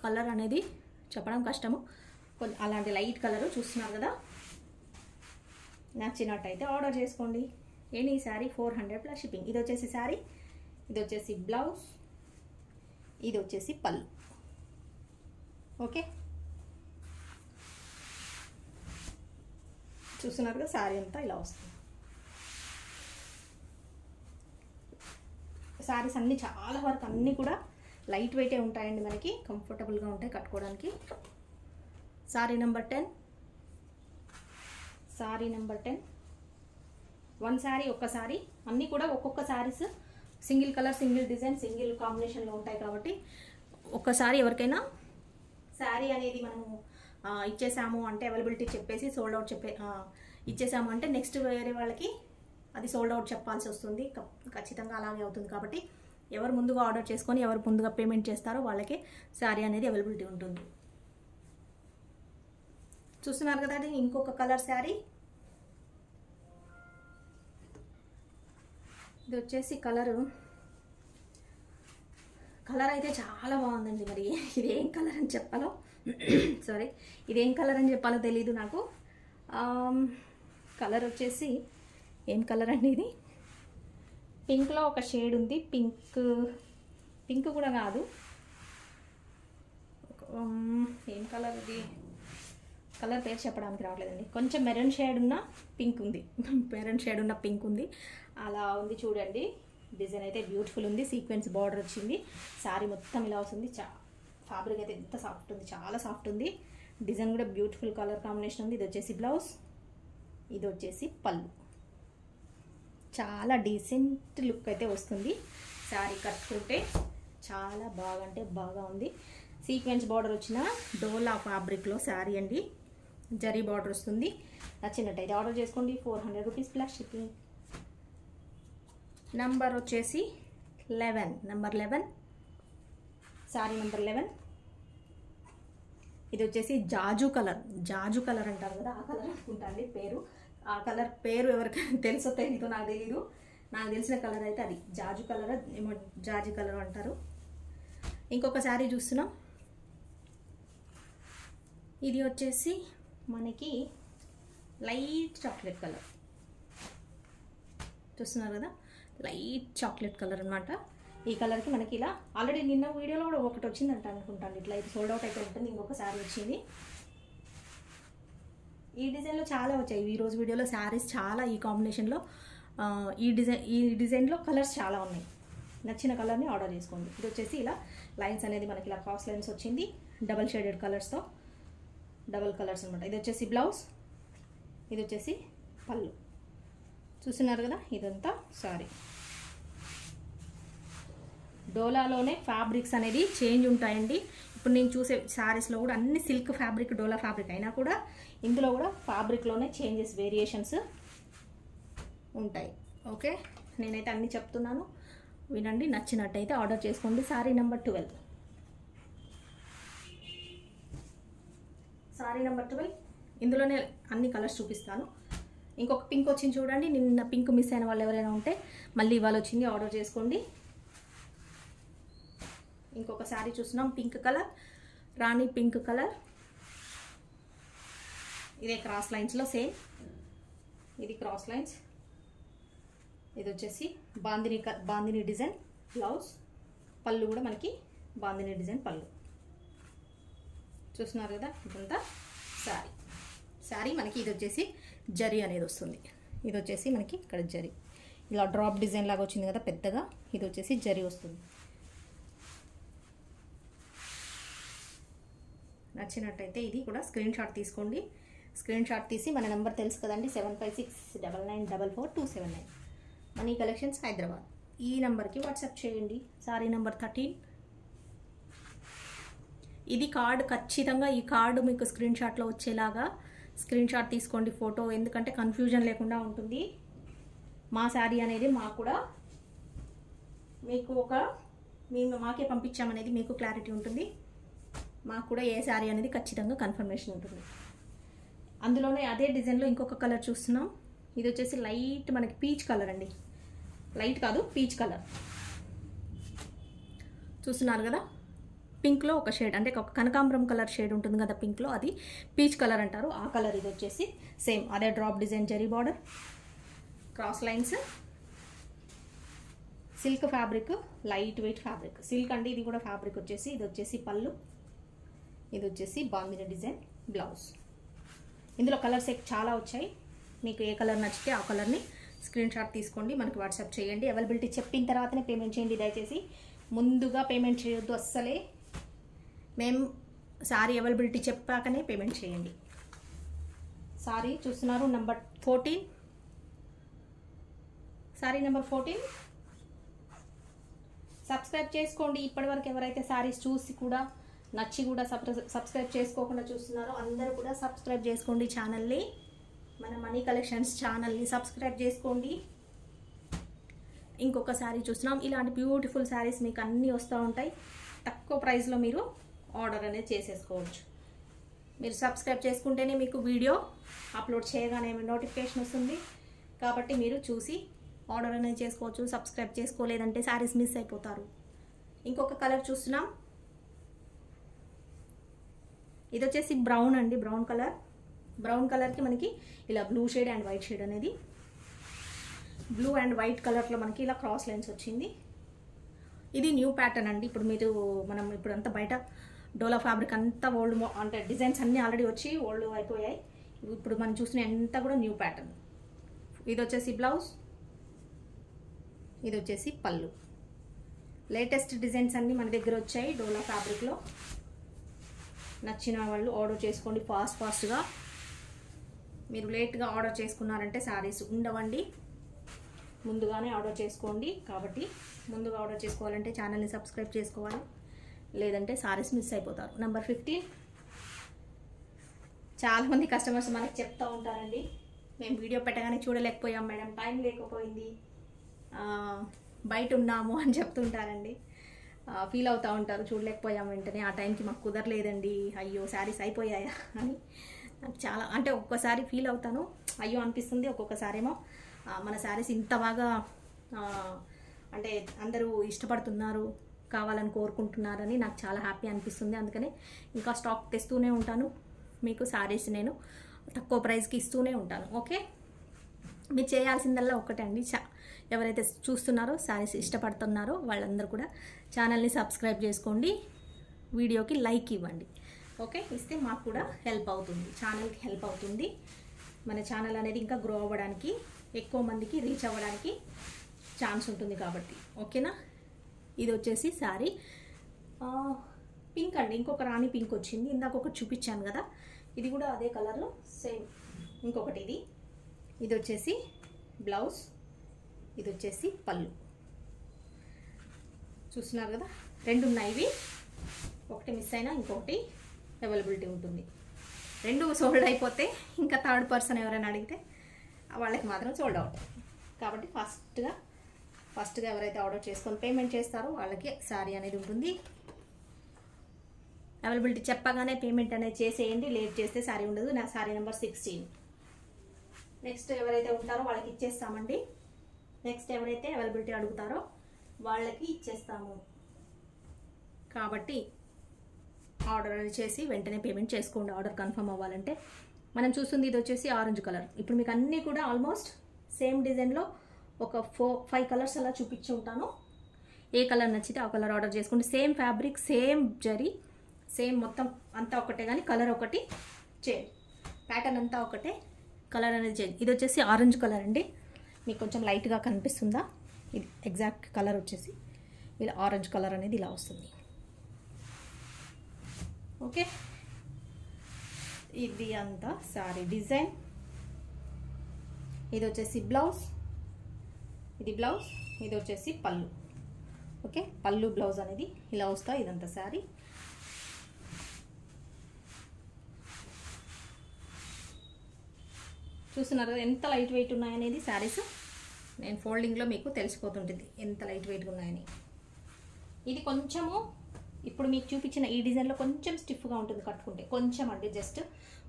కలర్ అనేది చెప్పడం కష్టము, అలాంటి లైట్ కలర్ చూస్తున్నారు కదా. నచ్చినట్టయితే ఆర్డర్ చేసుకోండి. Any sari 400 plus shipping. ఇది వచ్చేసి శారీ, ఇది వచ్చేసి బ్లౌజ్, ఇది వచ్చేసి పళ్ళు. ఓకే, చూస్తున్నారు కదా, శారీ అంతా ఇలా వస్తుంది. శారీస్ అన్నీ చాలా వరకు అన్నీ కూడా లైట్ వెయిటే ఉంటాయండి, మనకి కంఫర్టబుల్గా ఉంటాయి కట్టుకోవడానికి. శారీ నెంబర్ 10. శారీ నెంబర్ 10. 1 శారీ, ఒక్క శారీ. అన్నీ కూడా ఒక్కొక్క saris single colour, single design, single కాంబినేషన్లో ఉంటాయి కాబట్టి ఒక్కసారి ఎవరికైనా శారీ అనేది మనము ఇచ్చేసాము అంటే అవైలబిలిటీ చెప్పేసి సోల్డ్ అవుట్ ఇచ్చేసాము అంటే నెక్స్ట్ వేరే వాళ్ళకి అది సోల్డ్ అవుట్ చెప్పాల్సి వస్తుంది. ఖచ్చితంగా అలాగే అవుతుంది కాబట్టి ఎవరు ముందుగా ఆర్డర్ చేసుకొని ఎవరు ముందుగా పేమెంట్ చేస్తారో వాళ్ళకి శారీ అనేది అవైలబిలిటీ ఉంటుంది. చూస్తున్నారు కదా, అది ఇంకొక కలర్ శారీ. ఇది వచ్చేసి కలర్ అయితే చాలా బాగుందండి. మరి ఇది ఏం కలర్ అని చెప్పాలో సారీ, ఇదేం కలర్ అని చెప్పాలో తెలీదు నాకు. కలర్ వచ్చేసి ఏం కలర్ అండి ఇది? పింక్లో ఒక షేడ్ ఉంది. పింక్ కూడా కాదు, ఏం కలర్ ఇది? కలర్ పేరు చెప్పడానికి రావట్లేదండి. కొంచెం మెరూన్ షేడ్ ఉన్న పింక్ ఉంది, మెరూన్ షేడ్ ఉన్న పింక్ ఉంది, అలా ఉంది చూడండి. డిజైన్ అయితే బ్యూటిఫుల్ ఉంది, సీక్వెన్స్ బార్డర్ వచ్చింది, శారీ మొత్తం ఇలా వస్తుంది. ఫ్యాబ్రిక్ అయితే ఎంత సాఫ్ట్ ఉంది, చాలా సాఫ్ట్ ఉంది. డిజైన్ కూడా బ్యూటిఫుల్ కలర్ కాంబినేషన్ ఉంది. ఇది వచ్చేసి బ్లౌజ్, ఇది వచ్చేసి పళ్ళు. చాలా డీసెంట్ లుక్ అయితే వస్తుంది. శారీ కట్టుకుంటే చాలా బాగా అంటే బాగా ఉంది. సీక్వెన్స్ బార్డర్ వచ్చిన డోలా ఫ్యాబ్రిక్లో శారీ అండి, జరీ బార్డర్ వస్తుంది. నచ్చినట్టయితే ఆర్డర్ చేసుకోండి. 400 రూపీస్ ప్లస్ షిప్పింగ్. నంబర్ వచ్చేసి 11, నంబర్ 11, శారీ నెంబర్ 11. ఇది వచ్చేసి జాజు కలర్, జాజు కలర్ అంటారు కదా, ఆ కలర్ అనుకుంటాండి పేరు. ఆ కలర్ పేరు ఎవరికైనా తెలుసో తెలీదో నాకు తెలీదు. నాకు తెలిసిన కలర్ అయితే అది జాజు కలర్, ఏమో జాజి కలర్ అంటారు. ఇంకొక శారీ చూస్తున్నాం. ఇది వచ్చేసి మనకి లైట్ చాక్లెట్ కలర్, చూస్తున్నారు కదా, లైట్ చాక్లెట్ కలర్ అనమాట. ఈ కలర్కి మనకి ఇలా ఆల్రెడీ నిన్న వీడియోలో కూడా ఒకటి వచ్చిందంట అనుకుంటాను, ఇట్లా ఇది సోల్డ్ అవుట్ అయితే ఉంటుంది. ఇంకొక శారీ వచ్చింది. ఈ డిజైన్లో చాలా వచ్చాయి ఈరోజు వీడియోలో శారీస్ చాలా. ఈ కాంబినేషన్లో ఈ డిజైన్లో కలర్స్ చాలా ఉన్నాయి. నచ్చిన కలర్ని ఆర్డర్ చేసుకోండి. ఇది వచ్చేసి ఇలా లైన్స్ అనేది మనకి ఇలా క్రాస్ లైన్స్ వచ్చింది, డబల్ షేడెడ్ కలర్స్తో, డబల్ కలర్స్ అనమాట. ఇది వచ్చేసి బ్లౌజ్, ఇది వచ్చేసి పళ్ళు. చూస్తున్నారు కదా, ఇదంతా సారీ. డోలాలోనే ఫ్యాబ్రిక్స్ అనేది చేంజ్ ఉంటాయండి. ఇప్పుడు నేను చూసే శారీస్లో కూడా అన్ని సిల్క్ ఫ్యాబ్రిక్, డోలా ఫ్యాబ్రిక్ అయినా కూడా ఇందులో కూడా ఫ్యాబ్రిక్లోనే చేంజెస్, వేరియేషన్స్ ఉంటాయి. ఓకే, నేనైతే అన్నీ చెప్తున్నాను, వినండి. నచ్చినట్టయితే ఆర్డర్ చేసుకోండి. Sari number 12, sari number 12. ఇందులోనే అన్ని కలర్స్ చూపిస్తాను. ఇంకొక పింక్ వచ్చింది చూడండి. నిన్న పింక్ మిస్ అయిన వాళ్ళు ఎవరైనా ఉంటే మళ్ళీ ఇవాళ వచ్చింది, ఆర్డర్ చేసుకోండి. ఇంకొక శారీ చూస్తున్నాం, పింక్ కలర్, రాణి పింక్ కలర్. ఇదే క్రాస్ లైన్స్లో సేమ్, ఇది క్రాస్ లైన్స్. ఇది వచ్చేసి బాందిని డిజైన్ బ్లౌజ్, పళ్ళు కూడా మనకి బాందిని డిజైన్ పళ్ళు. చూస్తున్నారు కదా, ఇదంతా శారీ. శారీ మనకి ఇది వచ్చేసి జరీ అనేది వస్తుంది. ఇది వచ్చేసి మనకి ఇక్కడ జరీ ఇలా డ్రాప్ డిజైన్ లాగా వచ్చింది కదా పెద్దగా, ఇది వచ్చేసి జరీ వస్తుంది. నచ్చినట్టయితే ఇది కూడా స్క్రీన్ షాట్ తీసుకోండి. స్క్రీన్ షాట్ తీసి మన నెంబర్ తెలుసు కదండి, 7569944279, మనీ కలెక్షన్స్ హైదరాబాద్. ఈ నెంబర్కి వాట్సాప్ చేయండి. శారీ నెంబర్ 13. ఇది కార్డు, ఖచ్చితంగా ఈ కార్డు మీకు స్క్రీన్ షాట్లో వచ్చేలాగా స్క్రీన్ షాట్ తీసుకోండి, ఫోటో. ఎందుకంటే కన్ఫ్యూజన్ లేకుండా ఉంటుంది. మా శారీ అనేది మాకు కూడా మీకు మాకే పంపించామనేది మీకు క్లారిటీ ఉంటుంది. మాకు కూడా ఏ శారీ అనేది ఖచ్చితంగా కన్ఫర్మేషన్ ఉంటుంది. అందులోనే అదే డిజైన్లో ఇంకొక కలర్ చూస్తున్నాం. ఇది వచ్చేసి లైట్ మనకి పీచ్ కలర్ అండి, లైట్ కాదు పీచ్ కలర్. చూస్తున్నారు కదా, పింక్లో ఒక షేడ్, అంటే ఒక కనకాంబరం కలర్ షేడ్ ఉంటుంది కదా పింక్లో, అది పీచ్ కలర్ అంటారు. ఆ కలర్ ఇది వచ్చేసి సేమ్ అదే drop design, zari border, cross lines, silk fabric, light weight fabric, silk అండి. ఇది కూడా ఫ్యాబ్రిక్ వచ్చేసి, ఇది వచ్చేసి పళ్ళు, ఇది వచ్చేసి బాందిని డిజైన్ బ్లౌజ్. ఇందులో కలర్స్ చాలా వచ్చాయి. మీకు ఏ కలర్ నచ్చితే ఆ కలర్ని స్క్రీన్ షాట్ తీసుకోండి, మనకి వాట్సాప్ చేయండి. అవైలబిలిటీ చెప్పిన తర్వాతనే పేమెంట్ చేయండి. దయచేసి ముందుగా పేమెంట్ చేయొద్దు అస్సలే. మేము సారీ అవైలబిలిటీ చెప్పాకనే పేమెంట్ చేయండి. సారీ చూస్తున్నారు, నెంబర్ 14, సారీ నెంబర్ 14. సబ్స్క్రైబ్ చేసుకోండి. ఇప్పటివరకు ఎవరైతే సారీస్ చూసి కూడా నచ్చి కూడా సబ్స్క్రైబ్ చేసుకోకుండా చూస్తున్నారో అందరూ కూడా సబ్స్క్రైబ్ చేసుకోండి ఛానల్ని, మన మనీ కలెక్షన్స్ ఛానల్ని సబ్స్క్రైబ్ చేసుకోండి. ఇంకొక శారీ చూస్తున్నాం. ఇలాంటి బ్యూటిఫుల్ శారీస్ మీకు అన్నీ వస్తూ ఉంటాయి. తక్కువ ప్రైస్లో మీరు ఆర్డర్ అనేది చేసేసుకోవచ్చు. మీరు సబ్స్క్రైబ్ చేసుకుంటేనే మీకు వీడియో అప్లోడ్ చేయగానే నోటిఫికేషన్ వస్తుంది. కాబట్టి మీరు చూసి ఆర్డర్ అనేది చేసుకోవచ్చు. సబ్స్క్రైబ్ చేసుకోలేదంటే శారీస్ మిస్ అయిపోతారు. ఇంకొక కలర్ చూస్తున్నాం. ఇది వచ్చేసి బ్రౌన్ అండి, బ్రౌన్ కలర్. బ్రౌన్ కలర్కి మనకి ఇలా blue shade and white shade అనేది, బ్లూ అండ్ వైట్ కలర్లో మనకి ఇలా క్రాస్ లైన్స్ వచ్చింది. ఇది న్యూ ప్యాటర్న్ అండి. ఇప్పుడు మనం ఇప్పుడంతా బయట డోలా ఫ్యాబ్రిక్ అంతా ఓల్డ్, అంటే డిజైన్స్ అన్నీ ఆల్రెడీ వచ్చి ఓల్డ్ అయిపోయాయి. ఇప్పుడు మనం చూసిన అంతా కూడా న్యూ ప్యాటర్న్. ఇది వచ్చేసి బ్లౌజ్, ఇది వచ్చేసి పళ్ళు. లేటెస్ట్ డిజైన్స్ అన్నీ మన దగ్గర వచ్చాయి డోలా ఫ్యాబ్రిక్లో. నచ్చిన వాళ్ళు ఆర్డర్ చేసుకోండి ఫాస్ట్గా. మీరు లేట్గా ఆర్డర్ చేసుకున్నారంటే శారీస్ ఉండవండి. ముందుగానే ఆర్డర్ చేసుకోండి. కాబట్టి ముందుగా ఆర్డర్ చేసుకోవాలంటే ఛానల్ని సబ్స్క్రైబ్ చేసుకోవాలి, లేదంటే శారీస్ మిస్ అయిపోతారు. నెంబర్ 15. చాలామంది కస్టమర్స్ మనకి చెప్తూ ఉంటారండి, మేము వీడియో పెట్టగానే చూడలేకపోయాం మేడం, టైం లేకపోయింది, బయట ఉన్నాము అని చెప్తుంటారండి. ఫీల్ అవుతూ ఉంటారు చూడలేకపోయాం వెంటనే, ఆ టైంకి మాకు కుదరలేదండి, అయ్యో శారీస్ అయిపోయాయా అని. నాకు చాలా, అంటే ఒక్కొక్కసారి ఫీల్ అవుతాను, అయ్యో అనిపిస్తుంది. ఒక్కొక్కసారి ఏమో మన శారీస్ ఇంత బాగా అంటే అందరూ ఇష్టపడుతున్నారు, కావాలని కోరుకుంటున్నారని నాకు చాలా హ్యాపీ అనిపిస్తుంది. అందుకనే ఇంకా స్టాక్ తెస్తూనే ఉంటాను. మీకు శారీస్ నేను తక్కువ ప్రైస్కి ఇస్తూనే ఉంటాను. ఓకే, మీరు చేయాల్సిందల్లా ఒక్కటే అండి, ఎవరైతే చూస్తున్నారో శారీస్ ఇష్టపడుతున్నారో వాళ్ళందరూ కూడా ఛానల్ని సబ్స్క్రైబ్ చేసుకోండి, వీడియోకి లైక్ ఇవ్వండి. ఓకే, ఇస్తే మాకు కూడా హెల్ప్ అవుతుంది, ఛానల్కి హెల్ప్ అవుతుంది. మన ఛానల్ అనేది ఇంకా గ్రో అవ్వడానికి, ఎక్కువ మందికి రీచ్ అవ్వడానికి ఛాన్స్ ఉంటుంది కాబట్టి. ఓకేనా. ఇది వచ్చేసి శారీ పింక్ అండి, ఇంకొక రాణి పింక్ వచ్చింది. ఇందాక ఒకటి చూపించాను కదా, ఇది కూడా అదే కలర్లో సేమ్ ఇంకొకటి. ఇది వచ్చేసి బ్లౌజ్, ఇది వచ్చేసి పళ్ళు. చూస్తున్నారు కదా, రెండు ఉన్నాయి. ఇవి ఒకటి మిస్ అయినా ఇంకొకటి అవైలబిలిటీ ఉంటుంది. రెండు సోల్డ్ అయిపోతే ఇంకా థర్డ్ పర్సన్ ఎవరైనా అడిగితే వాళ్ళకి మాత్రం సోల్డ్ అవుట్. కాబట్టి ఫస్ట్గా ఎవరైతే ఆర్డర్ చేసుకొని పేమెంట్ చేస్తారో వాళ్ళకి శారీ అనేది ఉంటుంది. అవైలబిలిటీ చెప్పగానే పేమెంట్ అనేది చేసేయండి, లేట్ చేస్తే శారీ ఉండదు. నా శారీ నెంబర్ 16. నెక్స్ట్ ఎవరైతే ఉంటారో వాళ్ళకి ఇచ్చేస్తామండి. నెక్స్ట్ ఎవరైతే అవైలబిలిటీ అడుగుతారో వాళ్ళకి ఇచ్చేస్తాము. కాబట్టి ఆర్డర్ చేసి వెంటనే పేమెంట్ చేసుకోండి, ఆర్డర్ కన్ఫర్మ్ అవ్వాలంటే. మనం చూస్తుంది ఇది వచ్చేసి ఆరెంజ్ కలర్. ఇప్పుడు మీకు అన్నీ కూడా ఆల్మోస్ట్ సేమ్ డిజైన్లో ఒక 4-5 కలర్స్ అలా చూపించి ఉంటాను. ఏ కలర్ నచ్చితే ఆ కలర్ ఆర్డర్ చేసుకోండి. Same fabric, same zari, same మొత్తం అంతా ఒకటే, కానీ కలర్ ఒకటి చేంజ్, ప్యాటర్న్ అంతా ఒకటే, కలర్ అనేది చేంజ్. ఇది వచ్చేసి ఆరెంజ్ కలర్ అండి, మీకు కొంచెం లైట్గా కనిపిస్తుందా? ఇది ఎగ్జాక్ట్ కలర్ వచ్చేసి ఇలా ఆరెంజ్ కలర్ అనేది ఇలా వస్తుంది. ఓకే, ఇది అంతా శారీ డిజైన్. ఇది వచ్చేసి బ్లౌజ్, ఇది బ్లౌజ్, ఇది వచ్చేసి పళ్ళు. ఓకే, పళ్ళు బ్లౌజ్ అనేది ఇలా వస్తాయి. ఇదంతా శారీ. చూస్తున్నారు కదా ఎంత లైట్ వెయిట్ ఉన్నాయనేది శారీస్. నేను ఫోల్డింగ్లో మీకు తెలిసిపోతుంటుంది ఎంత లైట్ వెయిట్గా ఉన్నాయని. ఇది కొంచెము ఇప్పుడు మీకు చూపించిన ఈ డిజైన్లో కొంచెం స్టిఫ్గా ఉంటుంది కట్టుకుంటే, కొంచెం అంటే జస్ట్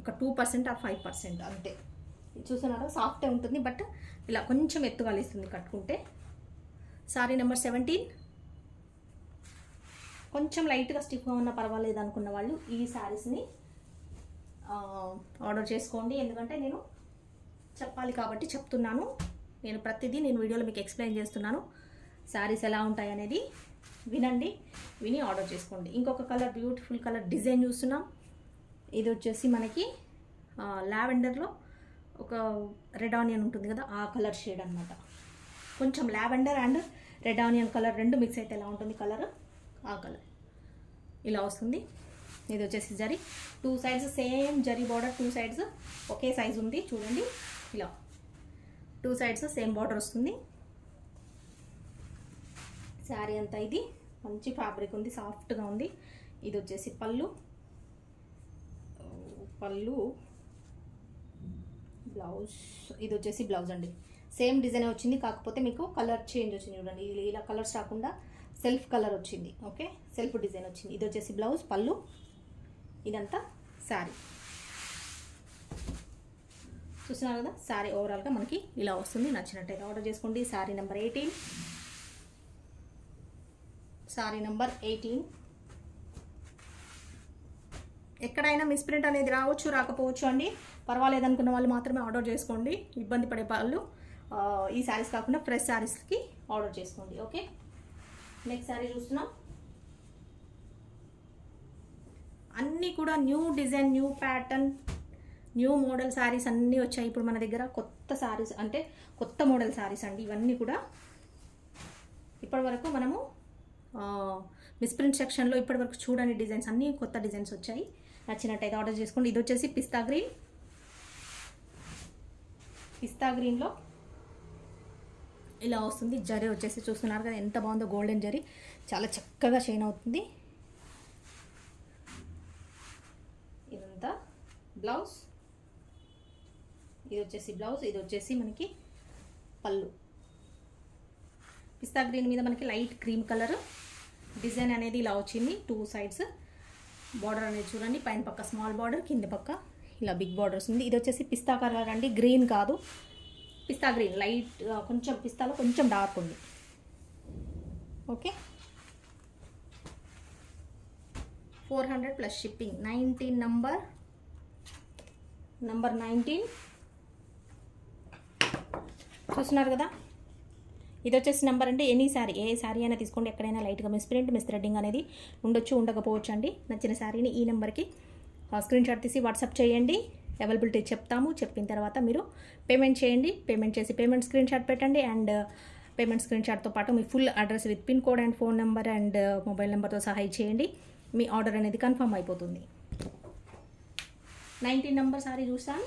ఒక 2% or 5% అంతే. చూస్తున్నారా, సాఫ్టే ఉంటుంది, బట్ ఇలా కొంచెం ఎత్తుగా లేస్తుంది కట్టుకుంటే. Sorry number 17. కొంచెం లైట్గా స్టిఫ్గా ఉన్నా పర్వాలేదు అనుకున్న వాళ్ళు ఈ శారీస్ని ఆర్డర్ చేసుకోండి. ఎందుకంటే నేను చెప్పాలి కాబట్టి చెప్తున్నాను. నేను ప్రతిదీ వీడియోలో మీకు ఎక్స్ప్లెయిన్ చేస్తున్నాను. శారీస్ ఎలా ఉంటాయి అనేది వినండి, విని ఆర్డర్ చేసుకోండి. ఇంకొక కలర్, బ్యూటిఫుల్ కలర్ డిజైన్ చూస్తున్నాం. ఇది వచ్చేసి మనకి లావెండర్లో ఒక రెడ్ ఆనియన్ ఉంటుంది కదా, ఆ కలర్ షేడ్ అనమాట. కొంచెం lavender and red onion colour రెండు మిక్స్ అయితే ఎలా ఉంటుంది కలర్, ఆ కలర్ ఇలా వస్తుంది. ఇది వచ్చేసి zari, 2 sides same zari border, 2 sides ఒకే సైజ్ ఉంది. చూడండి, ఇలా 2 sides సేమ్ బార్డర్ వస్తుంది. శారీ అంతా ఇది మంచి ఫ్యాబ్రిక్ ఉంది, సాఫ్ట్గా ఉంది. ఇది వచ్చేసి పళ్ళు బ్లౌజ్. ఇది వచ్చేసి బ్లౌజ్ అండి, సేమ్ డిజైన్ వచ్చింది, కాకపోతే మీకు కలర్ చేంజ్ వచ్చింది. చూడండి, ఇలా కలర్స్ రాకుండా సెల్ఫ్ కలర్ వచ్చింది. ఓకే, సెల్ఫ్ డిజైన్ వచ్చింది. ఇది వచ్చేసి బ్లౌజ్, పళ్ళు, ఇదంతా శారీ. చూస్తున్నారు కదా, శారీ ఓవరాల్గా మనకి ఇలా వస్తుంది. నచ్చినట్టయితే ఆర్డర్ చేసుకోండి. శారీ నెంబర్ 18. శారీ నెంబర్ 18. ఎక్కడైనా మిస్ప్రింట్ అనేది రావచ్చు, రాకపోవచ్చు అండి, పర్వాలేదు అనుకున్న వాళ్ళు మాత్రమే ఆర్డర్ చేసుకోండి. ఇబ్బంది పడే వాళ్ళు ఈ శారీస్ కాకుండా ఫ్రెష్ శారీస్కి ఆర్డర్ చేసుకోండి. ఓకే, నెక్స్ట్ శారీ చూస్తున్నాం. అన్నీ కూడా new design, new pattern, new model saris అన్నీ వచ్చాయి ఇప్పుడు మన దగ్గర. కొత్త శారీస్ అంటే కొత్త మోడల్ శారీస్ అండి ఇవన్నీ కూడా. ఇప్పటి వరకు మనము మిస్ప్రింట్ సెక్షన్లో ఇప్పటి వరకు చూడని డిజైన్స్ అన్నీ కొత్త డిజైన్స్ వచ్చాయి. నచ్చినట్టయితే ఆర్డర్ చేసుకోండి. ఇది వచ్చేసి పిస్తా గ్రీన్. పిస్తా గ్రీన్లో ఇలా వస్తుంది. జరీ వచ్చేసి చూస్తున్నారు కదా ఎంత బాగుందో, గోల్డెన్ జరీ చాలా చక్కగా షైన్ అవుతుంది. ఇదంతా బ్లౌజ్. ఇది వచ్చేసి బ్లౌజ్, ఇది వచ్చేసి మనకి పళ్ళు. పిస్తా గ్రీన్ మీద మనకి లైట్ క్రీమ్ కలర్ డిజైన్ అనేది ఇలా వచ్చింది. 2 సైడ్స్ బార్డర్ అనేది చూడండి, పైన పక్క స్మాల్ బార్డర్, కింద పక్క ఇలా బిగ్ బార్డర్స్ ఉంది. ఇది వచ్చేసి పిస్తా కలర్ అండి, గ్రీన్ కాదు, పిస్తా గ్రీన్. లైట్ కొంచెం పిస్తాలో కొంచెం డార్క్ ఉంది. Okay, 400 plus shipping. 19 నంబర్ 19 చూస్తున్నారు కదా. ఇది వచ్చేసి నెంబర్ అంటే ఎనీ శారీ, ఏ శారీ అయినా తీసుకోండి, ఎక్కడైనా లైట్గా మిస్ప్రింట్, మిస్థ్రెడ్డింగ్ అనేది ఉండొచ్చు, ఉండకపోవచ్చు అండి. నచ్చిన శారీని ఈ నెంబర్కి స్క్రీన్ షాట్ తీసి వాట్సాప్ చేయండి. అవైలబిలిటీ చెప్తాము. చెప్పిన తర్వాత మీరు పేమెంట్ చేయండి. పేమెంట్ చేసి పేమెంట్ స్క్రీన్ షాట్ పెట్టండి. అండ్ పేమెంట్ స్క్రీన్ షాట్తో పాటు మీ full address with pin code and phone number and mobile నెంబర్తో సహా చేయండి. మీ ఆర్డర్ అనేది కన్ఫర్మ్ అయిపోతుంది. 19 నంబర్ శారీ చూస్తాం.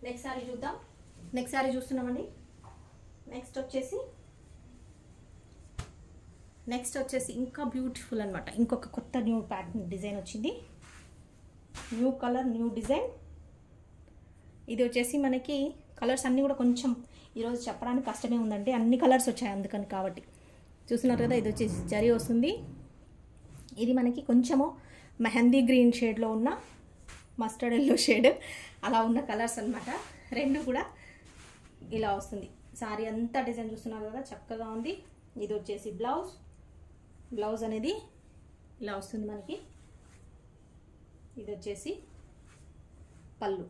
నెక్స్ట్ శారీ చూద్దాం. నెక్స్ట్ శారీ చూస్తున్నామండి. నెక్స్ట్ వచ్చేసి ఇంకా బ్యూటిఫుల్ అనమాట. ఇంకొక కొత్త న్యూ ప్యాటర్న్ డిజైన్ వచ్చింది. New colour, new design. ఇది వచ్చేసి మనకి కలర్స్ అన్నీ కూడా కొంచెం ఈరోజు చెప్పడానికి కష్టమే ఉందంటే అన్ని కలర్స్ వచ్చాయి అందుకని కాబట్టి. చూస్తున్నారు కదా, ఇది వచ్చేసి జరీ వస్తుంది. ఇది మనకి కొంచెము మెహందీ గ్రీన్ షేడ్లో ఉన్న మస్టర్డ్ ఎల్లో షేడ్ అలా ఉన్న కలర్స్ అనమాట. రెండు కూడా ఇలా వస్తుంది. సారీ అంతా డిజైన్ చూస్తున్నారు కదా, చక్కగా ఉంది. ఇది వచ్చేసి బ్లౌజ్ అనేది ఇలా వస్తుంది మనకి. ఇది వచ్చేసి పళ్ళు.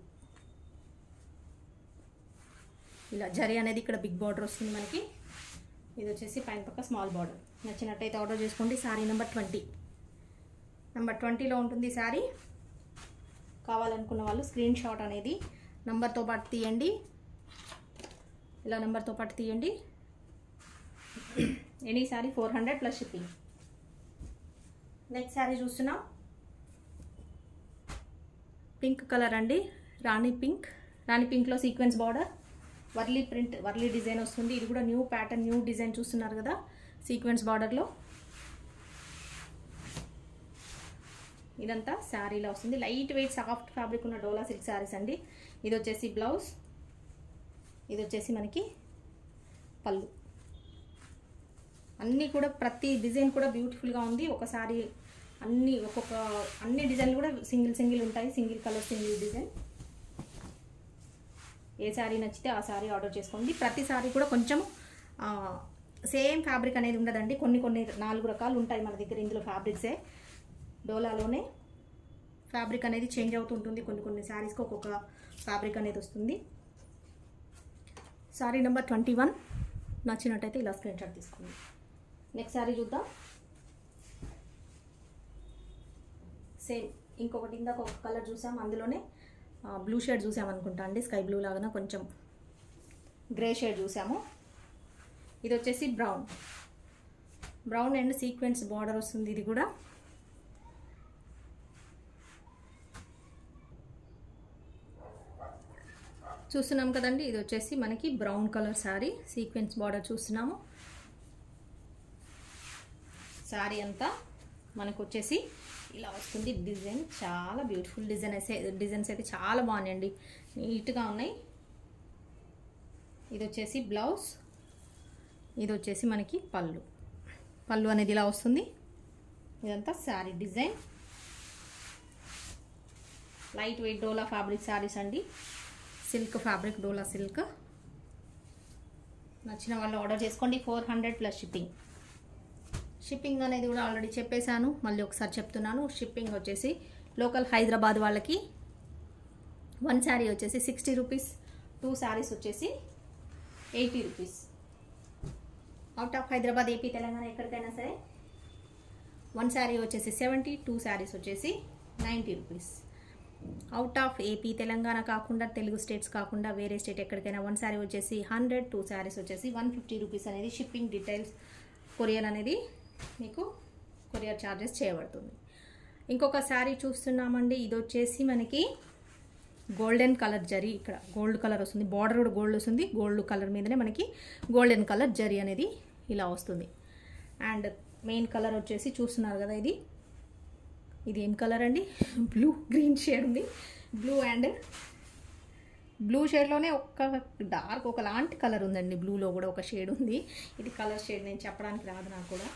ఇలా జరీ అనేది ఇక్కడ బిగ్ బార్డర్ వస్తుంది మనకి. ఇది వచ్చేసి పైన పక్క స్మాల్ బార్డర్. నచ్చినట్టయితే ఆర్డర్ చేసుకోండి. శారీ నెంబర్ 20లో ఉంటుంది శారీ. కావాలనుకున్న వాళ్ళు స్క్రీన్ షాట్ అనేది నెంబర్తో పాటు తీయండి. ఇలా నెంబర్తో పాటు తీయండి. Any sari 400 plus shipping. Next saree చూస్తున్నాం. పింక్ కలర్ అండి, రాణి పింక్లో సీక్వెన్స్ బార్డర్, వర్లీ డిజైన్ వస్తుంది. ఇది కూడా న్యూ ప్యాటర్న్, న్యూ డిజైన్ చూస్తున్నారు కదా, సీక్వెన్స్ బార్డర్లో. ఇదంతా శారీలో వస్తుంది. లైట్ వెయిట్ సాఫ్ట్ ఫ్యాబ్రిక్ ఉన్న డోలా సిల్క్ శారీస్ అండి. ఇది వచ్చేసి బ్లౌజ్, ఇది వచ్చేసి మనకి పళ్ళు. అన్నీ కూడా ప్రతి డిజైన్ కూడా బ్యూటిఫుల్గా ఉంది. ఒకసారి అన్ని డిజైన్లు కూడా సింగిల్ ఉంటాయి. Single colour, single design. ఏ శారీ నచ్చితే ఆ శారీ ఆర్డర్ చేసుకోండి. ప్రతి శారీ కూడా కొంచెం సేమ్ ఫ్యాబ్రిక్ అనేది ఉండదండి. కొన్ని 4 రకాలు ఉంటాయి మన దగ్గర. ఇందులో ఫ్యాబ్రిక్సే డోలాలోనే ఫ్యాబ్రిక్ అనేది చేంజ్ అవుతుంటుంది. కొన్ని శారీస్కి ఒక్కొక్క ఫ్యాబ్రిక్ అనేది వస్తుంది. శారీ నెంబర్ 21 నచ్చినట్టయితే ఇలా స్క్రీన్ షాట్ తీసుకోండి. నెక్స్ట్ శారీ చూద్దాం. సేమ్ ఇంకొకటి ఇందాక ఒక కలర్ చూసాం, అందులోనే బ్లూ షేడ్ చూసాం అనుకుంటా అండి. స్కై బ్లూ లాగా కొంచెం గ్రే షేడ్ చూసాము. ఇది వచ్చేసి బ్రౌన్ అండ్ సీక్వెన్స్ బార్డర్ వస్తుంది. ఇది కూడా చూస్తున్నాం కదండి. ఇది వచ్చేసి మనకి brown colour sari, sequence border చూస్తున్నాము. శారీ అంతా మనకు వచ్చేసి ఇలా వస్తుంది. డిజైన్ చాలా బ్యూటిఫుల్ డిజైన్స్ అయితే చాలా బాగున్నాయండి, నీట్గా ఉన్నాయి. ఇది వచ్చేసి బ్లౌజ్, ఇది వచ్చేసి మనకి పళ్ళు అనేది ఇలా వస్తుంది. ఇదంతా శారీ డిజైన్. లైట్ వెయిట్ డోలా ఫ్యాబ్రిక్ శారీస్ అండి. సిల్క్ ఫ్యాబ్రిక్, డోలా సిల్క్. నచ్చిన వాళ్ళు ఆర్డర్ చేసుకోండి. 400 ప్లస్ షిప్పింగ్. షిప్పింగ్ అనేది కూడా ఆల్రెడీ చెప్పేశాను, మళ్ళీ ఒకసారి చెప్తున్నాను. షిప్పింగ్ వచ్చేసి లోకల్ హైదరాబాద్ వాళ్ళకి 1 శారీ వచ్చేసి 60 రూపీస్, 2 శారీస్ వచ్చేసి 80 rupees. Out of Hyderabad, AP, Telangana ఎక్కడికైనా సరే 1 శారీ వచ్చేసి 70, 2 శారీస్ వచ్చేసి 90 rupees. Out of AP, Telangana కాకుండా, తెలుగు స్టేట్స్ కాకుండా వేరే స్టేట్ ఎక్కడికైనా 1 శారీ వచ్చేసి 100, 2 శారీస్ వచ్చేసి 150 రూపీస్ అనేది షిప్పింగ్ డీటెయిల్స్, కొరియర్ అనేది మీకు కొరియర్ ఛార్జెస్ చేయబడుతుంది. ఇంకొక శారీ చూస్తున్నామండి. ఇది వచ్చేసి మనకి గోల్డెన్ కలర్ జరీ, ఇక్కడ గోల్డ్ కలర్ వస్తుంది, బార్డర్ కూడా గోల్డ్ వస్తుంది, గోల్డ్ కలర్ మీదనే మనకి గోల్డెన్ కలర్ జరీ అనేది ఇలా వస్తుంది. అండ్ మెయిన్ కలర్ వచ్చేసి చూస్తున్నారు కదా, ఇది ఏం కలర్ అండి, బ్లూ గ్రీన్ షేడ్ ఉంది. బ్లూ అండ్ బ్లూ షేడ్లోనే ఒక డార్క్ ఒకలాంటి కలర్ ఉందండి, బ్లూలో కూడా ఒక షేడ్ ఉంది. ఇది కలర్ షేడ్ నేను చెప్పడానికి రాదు, నాకు కూడా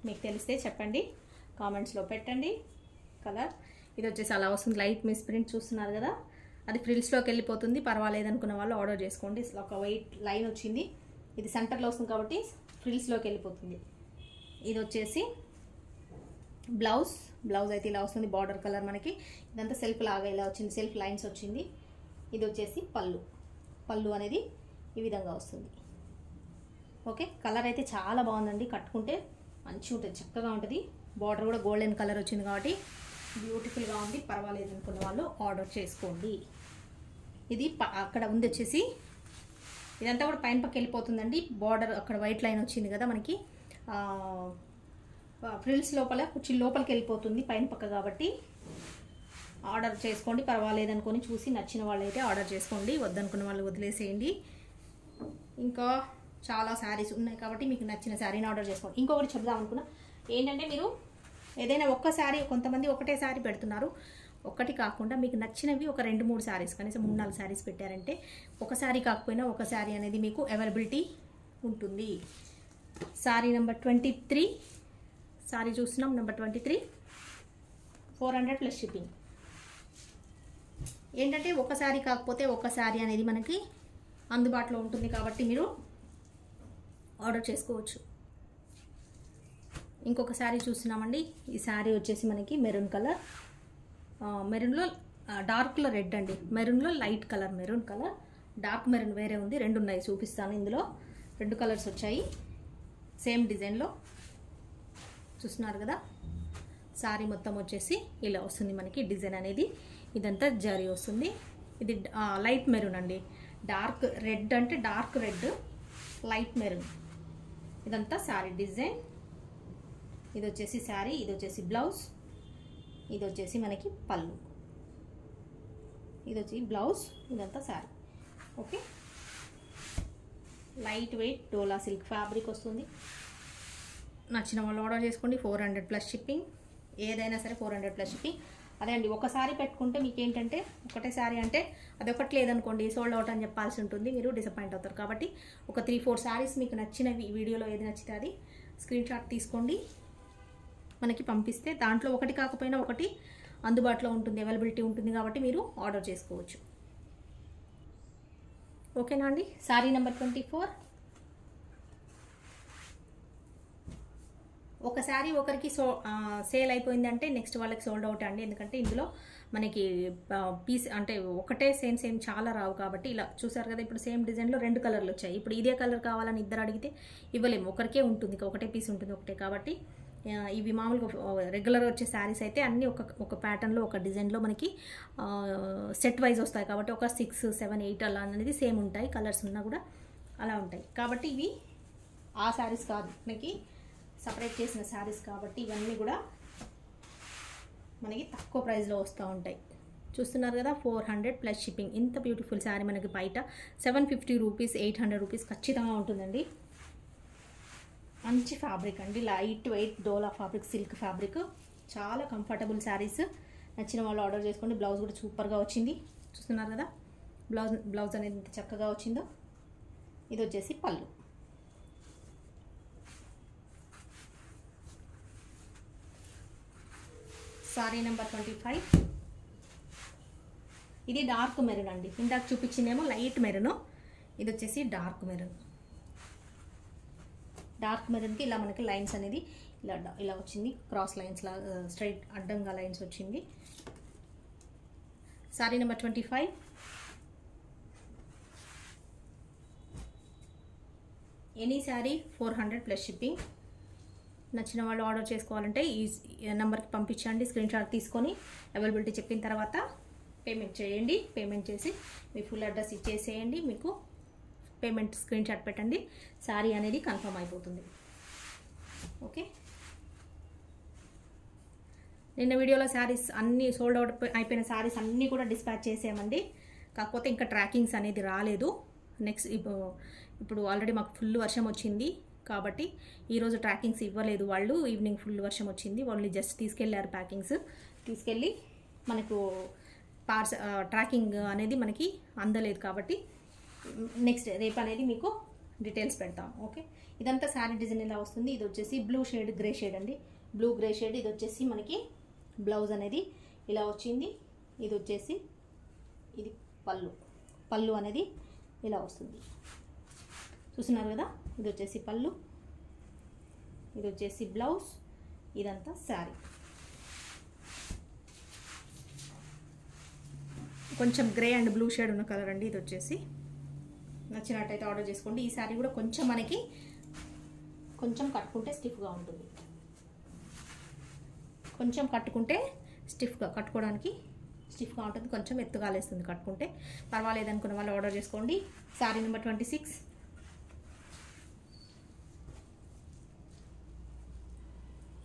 మీకు తెలిస్తే చెప్పండి, కామెంట్స్లో పెట్టండి కలర్. ఇది వచ్చేసి అలా వస్తుంది, లైట్ మిస్ ప్రింట్ చూస్తున్నారు కదా, అది ఫ్రిల్స్లోకి వెళ్ళిపోతుంది. పర్వాలేదు అనుకున్న వాళ్ళు ఆర్డర్ చేసుకోండి. ఒక వైట్ లైన్ వచ్చింది, ఇది సెంటర్లో వస్తుంది కాబట్టి ఫ్రిల్స్లోకి వెళ్ళిపోతుంది. ఇది వచ్చేసి బ్లౌజ్ అయితే ఇలా వస్తుంది, బార్డర్ కలర్ మనకి ఇదంతా సెల్ఫ్ లాగా ఇలా వచ్చింది, సెల్ఫ్ లైన్స్ వచ్చింది. ఇది వచ్చేసి పళ్ళు అనేది ఈ విధంగా వస్తుంది. ఓకే, కలర్ అయితే చాలా బాగుందండి, కట్టుకుంటే మంచిగా ఉంటుంది, చక్కగా ఉంటుంది. బార్డర్ కూడా గోల్డెన్ కలర్ వచ్చింది కాబట్టి బ్యూటిఫుల్గా ఉంది. పర్వాలేదు అనుకున్న వాళ్ళు ఆర్డర్ చేసుకోండి. ఇది అక్కడ ఉంది వచ్చేసి ఇదంతా కూడా పైన పక్క వెళ్ళిపోతుందండి. బార్డర్ అక్కడ వైట్ లైన్ వచ్చింది కదా మనకి, ఫ్రిల్స్ లోపల కుర్చీ లోపలికి వెళ్ళిపోతుంది పైన పక్క కాబట్టి ఆర్డర్ చేసుకోండి. పర్వాలేదు అనుకొని చూసి నచ్చిన వాళ్ళు అయితే ఆర్డర్ చేసుకోండి, వద్దనుకున్న వాళ్ళు వదిలేసేయండి. ఇంకా చాలా శారీస్ ఉన్నాయి కాబట్టి మీకు నచ్చిన శారీని ఆర్డర్ చేసుకోండి. ఇంకొకటి చెప్దాం అనుకున్నా ఏంటంటే, మీరు ఏదైనా ఒక్క శారీ, కొంతమంది ఒకటే శారీ పెడుతున్నారు, ఒకటి కాకుండా మీకు నచ్చినవి ఒక 2-3 శారీస్, కనీసం 3-4 శారీస్ పెట్టారంటే ఒక శారీ కాకపోయినా ఒక శారీ అనేది మీకు అవైలబిలిటీ ఉంటుంది. శారీ నెంబర్ 23 శారీ చూస్తున్నాం, నెంబర్ 23 400 ప్లస్ షిప్పింగ్. ఏంటంటే ఒక శారీ కాకపోతే ఒక శారీ అనేది మనకి అందుబాటులో ఉంటుంది కాబట్టి మీరు ఆర్డర్ చేసుకోవచ్చు. ఇంకొక శారీ చూస్తున్నామండి. ఈ శారీ వచ్చేసి మనకి మెరూన్ కలర్, మెరూన్లో డార్క్లో రెడ్ అండి, మెరూన్లో light colour, maroon colour, dark maroon వేరే ఉంది, 2 ఉన్నాయి చూపిస్తాను. ఇందులో 2 కలర్స్ వచ్చాయి సేమ్ డిజైన్లో, చూస్తున్నారు కదా. శారీ మొత్తం వచ్చేసి ఇలా వస్తుంది మనకి డిజైన్ అనేది, ఇదంతా జరీ వస్తుంది. ఇది లైట్ మెరూన్ అండి, డార్క్ రెడ్ అంటే డార్క్ రెడ్, లైట్ మెరూన్, ఇదంతా శారీ డిజైన్. ఇది వచ్చేసి శారీ, ఇది వచ్చేసి బ్లౌజ్, ఇది వచ్చేసి మనకి పళ్ళు, ఇది వచ్చి బ్లౌజ్, ఇదంతా శారీ. ఓకే, లైట్ వెయిట్ డోలా సిల్క్ ఫ్యాబ్రిక్ వస్తుంది. నచ్చిన వాళ్ళు ఆర్డర్ చేసుకోండి. 400 ప్లస్ షిప్పింగ్, ఏదైనా సరే 400 ప్లస్ షిప్పింగ్. అదే అండి, ఒక శారీ పెట్టుకుంటే మీకు ఏంటంటే, ఒకటే శారీ అంటే అది ఒకటి లేదనుకోండి సోల్డ్ అవుట్ అని చెప్పాల్సి ఉంటుంది, మీరు డిసప్పాయింట్ అవుతారు. కాబట్టి ఒక 3-4 శారీస్ మీకు నచ్చినవి, వీడియోలో ఏది నచ్చితే అది స్క్రీన్ షాట్ తీసుకోండి, మనకి పంపిస్తే దాంట్లో ఒకటి కాకపోయినా ఒకటి అందుబాటులో ఉంటుంది, అవైలబిలిటీ ఉంటుంది కాబట్టి మీరు ఆర్డర్ చేసుకోవచ్చు. ఓకేనా అండి. శారీ నెంబర్ 24 ఒక శారీ ఒకరికి సేల్ అయిపోయిందంటే నెక్స్ట్ వాళ్ళకి సోల్డ్ అవుట్ అండి, ఎందుకంటే ఇందులో మనకి పీస్ అంటే ఒకటే సేమ్ చాలా రావు కాబట్టి. ఇలా చూసారు కదా, ఇప్పుడు సేమ్ డిజైన్లో 2 కలర్లు వచ్చాయి. ఇప్పుడు ఇదే కలర్ కావాలని ఇద్దరు అడిగితే ఇవ్వలేము, ఒకరికే ఉంటుంది, ఒకటే పీస్ ఉంటుంది, ఒకటే. కాబట్టి ఇవి మామూలుగా రెగ్యులర్ వచ్చే శారీస్ అయితే అన్నీ ఒక ప్యాటర్న్లో ఒక డిజైన్లో మనకి సెట్ వైజ్ వస్తాయి కాబట్టి ఒక 6, 7, 8 అలా అనేది సేమ్ ఉంటాయి, కలర్స్ ఉన్నా కూడా అలా ఉంటాయి. కాబట్టి ఇవి ఆ శారీస్ కాదు, మనకి సపరేట్ చేసిన శారీస్ కాబట్టి ఇవన్నీ కూడా మనకి తక్కువ ప్రైస్లో వస్తూ ఉంటాయి. చూస్తున్నారు కదా, 400 ప్లస్ షిప్పింగ్. ఇంత బ్యూటిఫుల్ శారీ మనకి బయట 750 రూపీస్, 800 రూపీస్ ఖచ్చితంగా ఉంటుందండి. మంచి ఫ్యాబ్రిక్ అండి, లైట్ వెయిట్ డోలా ఫ్యాబ్రిక్, సిల్క్ ఫ్యాబ్రిక్, చాలా కంఫర్టబుల్ శారీస్. నచ్చిన వాళ్ళు ఆర్డర్ చేసుకోండి. బ్లౌజ్ కూడా సూపర్గా వచ్చింది, చూస్తున్నారు కదా, బ్లౌజ్ అనేది ఎంత చక్కగా వచ్చిందో. ఇది వచ్చేసి పళ్ళు. సారీ నెంబర్ 25 ఇది డార్క్ మెరూన్ అండి, ఇందాక చూపించిందేమో లైట్ మెరూన్, ఇది వచ్చేసి డార్క్ మెరూన్. డార్క్ మెరూన్కి ఇలా మనకి లైన్స్ అనేది ఇలా వచ్చింది, క్రాస్ లైన్స్ లాగా స్ట్రైట్ అడ్డంగా లైన్స్ వచ్చింది. Sorry number 25 any sari 400 plus shipping. నచ్చిన వాళ్ళు ఆర్డర్ చేసుకోవాలంటే ఈ నెంబర్కి పంపించండి. స్క్రీన్ షాట్ తీసుకొని అవైలబిలిటీ చెప్పిన తర్వాత పేమెంట్ చేయండి. పేమెంట్ చేసి మీ ఫుల్ అడ్రస్ ఇచ్చేసేయండి. మీకు పేమెంట్ స్క్రీన్ షాట్ పెట్టండి. శారీ అనేది కన్ఫర్మ్ అయిపోతుంది. ఓకే, నిన్న వీడియోలో శారీస్ అన్నీ సోల్డ్ అవుట్ అయిపోయిన శారీస్ అన్నీ కూడా డిస్పాచ్ చేసామండి. కాకపోతే ఇంకా ట్రాకింగ్స్ అనేది రాలేదు. నెక్స్ట్ ఇప్పుడు ఆల్రెడీ మాకు ఫుల్ వర్షం వచ్చింది కాబట్టి ఈరోజు ట్రాకింగ్స్ ఇవ్వలేదు వాళ్ళు. ఈవినింగ్ ఫుల్ వర్షం వచ్చింది, వాళ్ళు జస్ట్ తీసుకెళ్ళారు. ప్యాకింగ్స్ తీసుకెళ్ళి మనకు ట్రాకింగ్ అనేది మనకి అందలేదు కాబట్టి నెక్స్ట్ రేపు అనేది మీకు డీటెయిల్స్ పెడతాం. ఓకే, ఇదంతా శారీ డిజైన్ ఇలా వస్తుంది. ఇది వచ్చేసి బ్లూ షేడ్ గ్రే షేడ్ అండి, బ్లూ గ్రే షేడ్. ఇది వచ్చేసి మనకి బ్లౌజ్ అనేది ఇలా వచ్చింది. ఇది వచ్చేసి ఇది పళ్ళు అనేది ఇలా వస్తుంది. చూస్తున్నారు కదా, ఇది వచ్చేసి పళ్ళు, ఇది వచ్చేసి బ్లౌజ్, ఇదంతా శారీ. కొంచెం గ్రే అండ్ బ్లూ షేడ్ ఉన్న కలర్ అండి. ఇది వచ్చేసి నచ్చినట్టయితే ఆర్డర్ చేసుకోండి. ఈ శారీ కూడా కొంచెం మనకి కొంచెం కట్టుకుంటే స్టిఫ్గా ఉంటుంది. కొంచెం కట్టుకుంటే కట్టుకోవడానికి స్టిఫ్గా ఉంటుంది. కొంచెం ఎత్తుగా లేస్తుంది కట్టుకుంటే. పర్వాలేదు అనుకున్న వాళ్ళు ఆర్డర్ చేసుకోండి. శారీ నెంబర్ 26.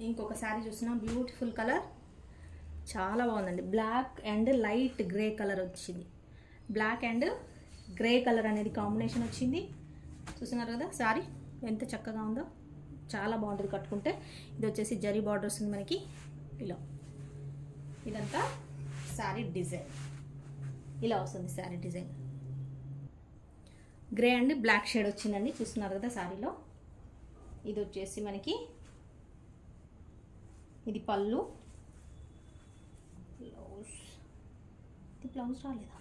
ఇంకొక శారీ చూసినా బ్యూటిఫుల్ కలర్, చాలా బాగుందండి. Black and light grey colour వచ్చింది. బ్లాక్ అండ్ గ్రే కలర్ అనేది కాంబినేషన్ వచ్చింది. చూస్తున్నారు కదా శారీ ఎంత చక్కగా ఉందో, చాలా బాగుంటుంది కట్టుకుంటే. ఇది వచ్చేసి జరీ బార్డర్ వస్తుంది మనకి ఇలా. ఇదంతా శారీ డిజైన్ ఇలా వస్తుంది. Sari design grey and black shade వచ్చిందండి. చూస్తున్నారు కదా శారీలో. ఇది వచ్చేసి మనకి ఇది పళ్ళు, బ్లౌజ్. ఇది బ్లౌజ్ రాలేదా?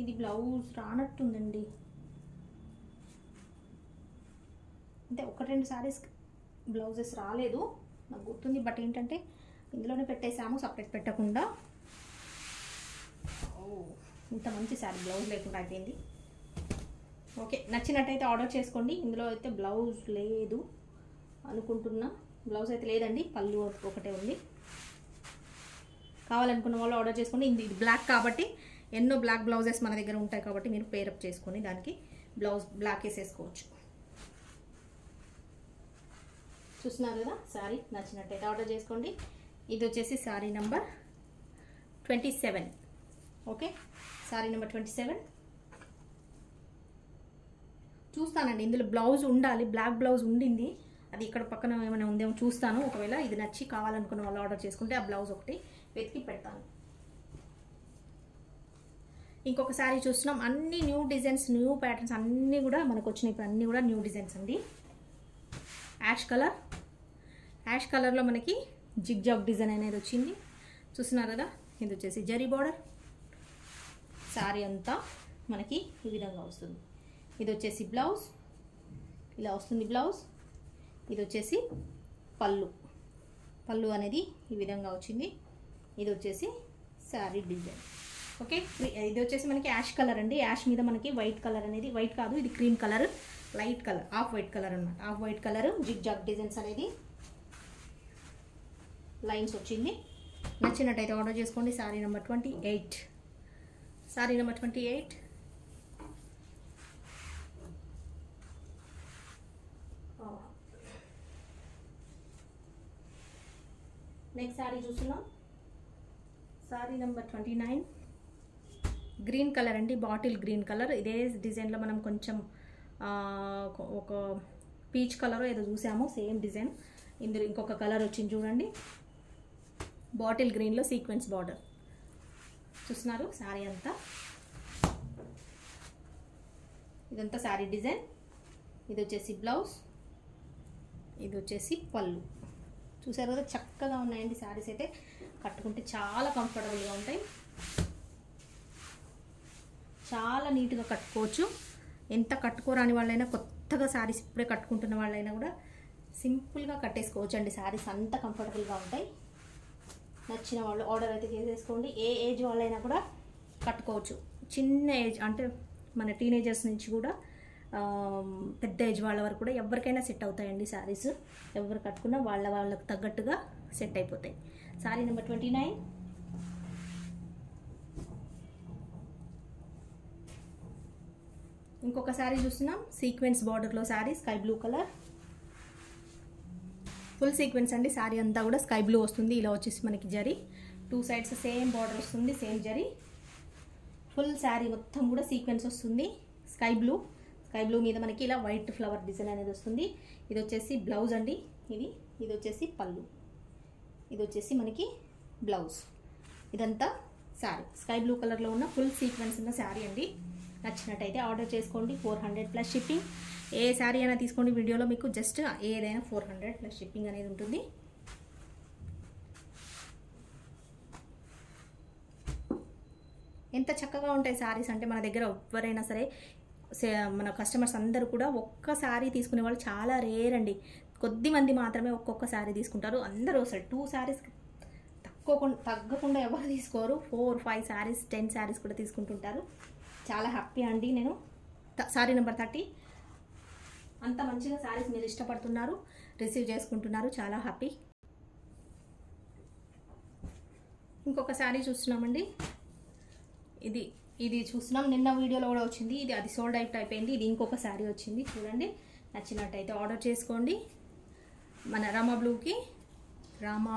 ఇది బ్లౌజ్ రానట్టుందండి. అంటే 1-2 శారీస్ బ్లౌజెస్ రాలేదు నాకు గుర్తుంది. బట్ ఏంటంటే ఇందులోనే పెట్టేసాము సపరేట్ పెట్టకుండా. ఇంత మంచి శారీ బ్లౌజ్ లేకుండా అయిపోయింది. ఓకే, నచ్చినట్టయితే ఆర్డర్ చేసుకోండి. ఇందులో అయితే బ్లౌజ్ లేదు అనుకుంటున్నా. బ్లౌజ్ అయితే లేదండి, పళ్ళు ఒకటే ఉంది. కావాలనుకున్న వాళ్ళు ఆర్డర్ చేసుకోండి. ఇది బ్లాక్ కాబట్టి ఎన్నో బ్లాక్ బ్లౌజెస్ మన దగ్గర ఉంటాయి కాబట్టి మీరు పేరప్ చేసుకొని దానికి బ్లౌజ్ బ్లాక్ వేసేసుకోవచ్చు. చూస్తున్నారు కదా శారీ, నచ్చినట్టయితే ఆర్డర్ చేసుకోండి. ఇది వచ్చేసి sari number 27. Okay, sari number 27 చూస్తానండి. ఇందులో బ్లౌజ్ ఉండాలి, బ్లాక్ బ్లౌజ్ ఉండింది. అది ఇక్కడ పక్కన ఏమైనా ఉందేమో చూస్తాను. ఒకవేళ ఇది నచ్చి కావాలనుకున్న వాళ్ళు ఆర్డర్ చేసుకుంటే ఆ బ్లౌజ్ ఒకటి వెతికి పెడతాను. ఇంకొక శారీ చూస్తున్నాం. అన్ని న్యూ డిజైన్స్, న్యూ ప్యాటర్న్స్ అన్నీ కూడా మనకు వచ్చినాయి. ఇప్పుడు అన్నీ కూడా న్యూ డిజైన్స్ అండి. యాష్ కలర్లో మనకి జిగ్ జాగ్ డిజైన్ అనేది వచ్చింది. చూస్తున్నారు కదా, ఇది వచ్చేసి జరీ బార్డర్. శారీ అంతా మనకి ఈ విధంగా వస్తుంది. ఇది వచ్చేసి బ్లౌజ్ ఇలా వస్తుంది బ్లౌజ్. ఇది వచ్చేసి పళ్ళు అనేది ఈ విధంగా వచ్చింది. ఇది వచ్చేసి శారీ డిజైన్. ఓకే, ఇది వచ్చేసి మనకి యాష్ కలర్ అండి. యాష్ మీద మనకి వైట్ కలర్ అనేది, వైట్ కాదు ఇది cream colour, light colour, off white colour అనమాట. Off white colour zigzag designs అనేది లైన్స్ వచ్చింది. నచ్చినట్టయితే ఆర్డర్ చేసుకోండి. Sari number 28. Saree number 28. Next saree చూస్తున్నాం. శారీ నెంబర్ 29. గ్రీన్ కలర్ అండి, బాటిల్ గ్రీన్ కలర్. ఇదే డిజైన్లో మనం కొంచెం ఒక పీచ్ కలర్ ఏదో చూసాము, సేమ్ డిజైన్. ఇందులో ఇంకొక కలర్ వచ్చింది చూడండి, బాటిల్ గ్రీన్లో సీక్వెన్స్ బార్డర్. చూస్తున్నారు శారీ అంతా. ఇదంతా శారీ డిజైన్. ఇది వచ్చేసి బ్లౌజ్, ఇది వచ్చేసి పళ్ళు. చూసారు కదా, చక్కగా ఉన్నాయండి శారీస్ అయితే. కట్టుకుంటే చాలా కంఫర్టబుల్గా ఉంటాయి, చాలా నీట్గా కట్టుకోవచ్చు. ఎంత కట్టుకోరాని వాళ్ళైనా, కొత్తగా శారీస్ ఇప్పుడే కట్టుకుంటున్న వాళ్ళైనా కూడా సింపుల్గా కట్టేసుకోవచ్చు అండి. శారీస్ అంత కంఫర్టబుల్గా ఉంటాయి. నచ్చిన వాళ్ళు ఆర్డర్ అయితే చేసేసుకోండి. ఏ ఏజ్ వాళ్ళైనా కూడా కట్టుకోవచ్చు. చిన్న ఏజ్ అంటే మన టీనేజర్స్ నుంచి కూడా పెద్ద ఏజ్ వాళ్ళ వరకు కూడా ఎవరికైనా సెట్ అవుతాయండి శారీస్. ఎవరు కట్టుకున్నా వాళ్ళకు తగ్గట్టుగా సెట్ అయిపోతాయి. శారీ నెంబర్ 29. ఇంకొక శారీ చూస్తున్నాం, సీక్వెన్స్ బార్డర్లో sari, sky blue colour, full sequence అండి. శారీ అంతా కూడా స్కై బ్లూ వస్తుంది. ఇలా వచ్చేసి మనకి జరీ 2 సైడ్స్ సేమ్ బార్డర్ వస్తుంది, సేమ్ జరీ. ఫుల్ శారీ మొత్తం కూడా సీక్వెన్స్ వస్తుంది. స్కై బ్లూ మీద మనకి ఇలా వైట్ ఫ్లవర్ డిజైన్ అనేది వస్తుంది. ఇది వచ్చేసి బ్లౌజ్ అండి. ఇది వచ్చేసి పళ్ళు, ఇది వచ్చేసి మనకి బ్లౌజ్. ఇదంతా శారీ స్కై బ్లూ కలర్లో ఉన్న ఫుల్ సీక్వెన్స్ ఉన్న శారీ అండి. నచ్చినట్టయితే ఆర్డర్ చేసుకోండి. 400+ షిప్పింగ్. ఏ శారీ అయినా తీసుకోండి, వీడియోలో మీకు జస్ట్ ఏదైనా 400+ షిప్పింగ్ అనేది ఉంటుంది. ఎంత చక్కగా ఉంటాయి శారీస్ అంటే మన దగ్గర ఎవరైనా సరే మన కస్టమర్స్ అందరూ కూడా ఒక్క శారీ తీసుకునే వాళ్ళు చాలా రేర్ అండి. కొద్ది మంది మాత్రమే ఒక్కొక్క శారీ తీసుకుంటారు. అందరూ అసలు 2 శారీస్ తగ్గకుండా ఎవరు తీసుకోరు. 4, 5 శారీస్ 10 శారీస్ కూడా తీసుకుంటుంటారు. చాలా హ్యాపీ అండి. నేను శారీ నెంబర్ 30. అంత మంచిగా శారీస్ మీరు ఇష్టపడుతున్నారు, రిసీవ్ చేసుకుంటున్నారు, చాలా హ్యాపీ. ఇంకొక శారీ చూస్తున్నామండి. ఇది చూస్తున్నాం, నిన్న వీడియోలో కూడా వచ్చింది. అది సోల్డ్ అవుట్ అయిపోయింది. ఇది ఇంకొక శారీ వచ్చింది, చూడండి. నచ్చినట్టయితే ఆర్డర్ చేసుకోండి. మన రామా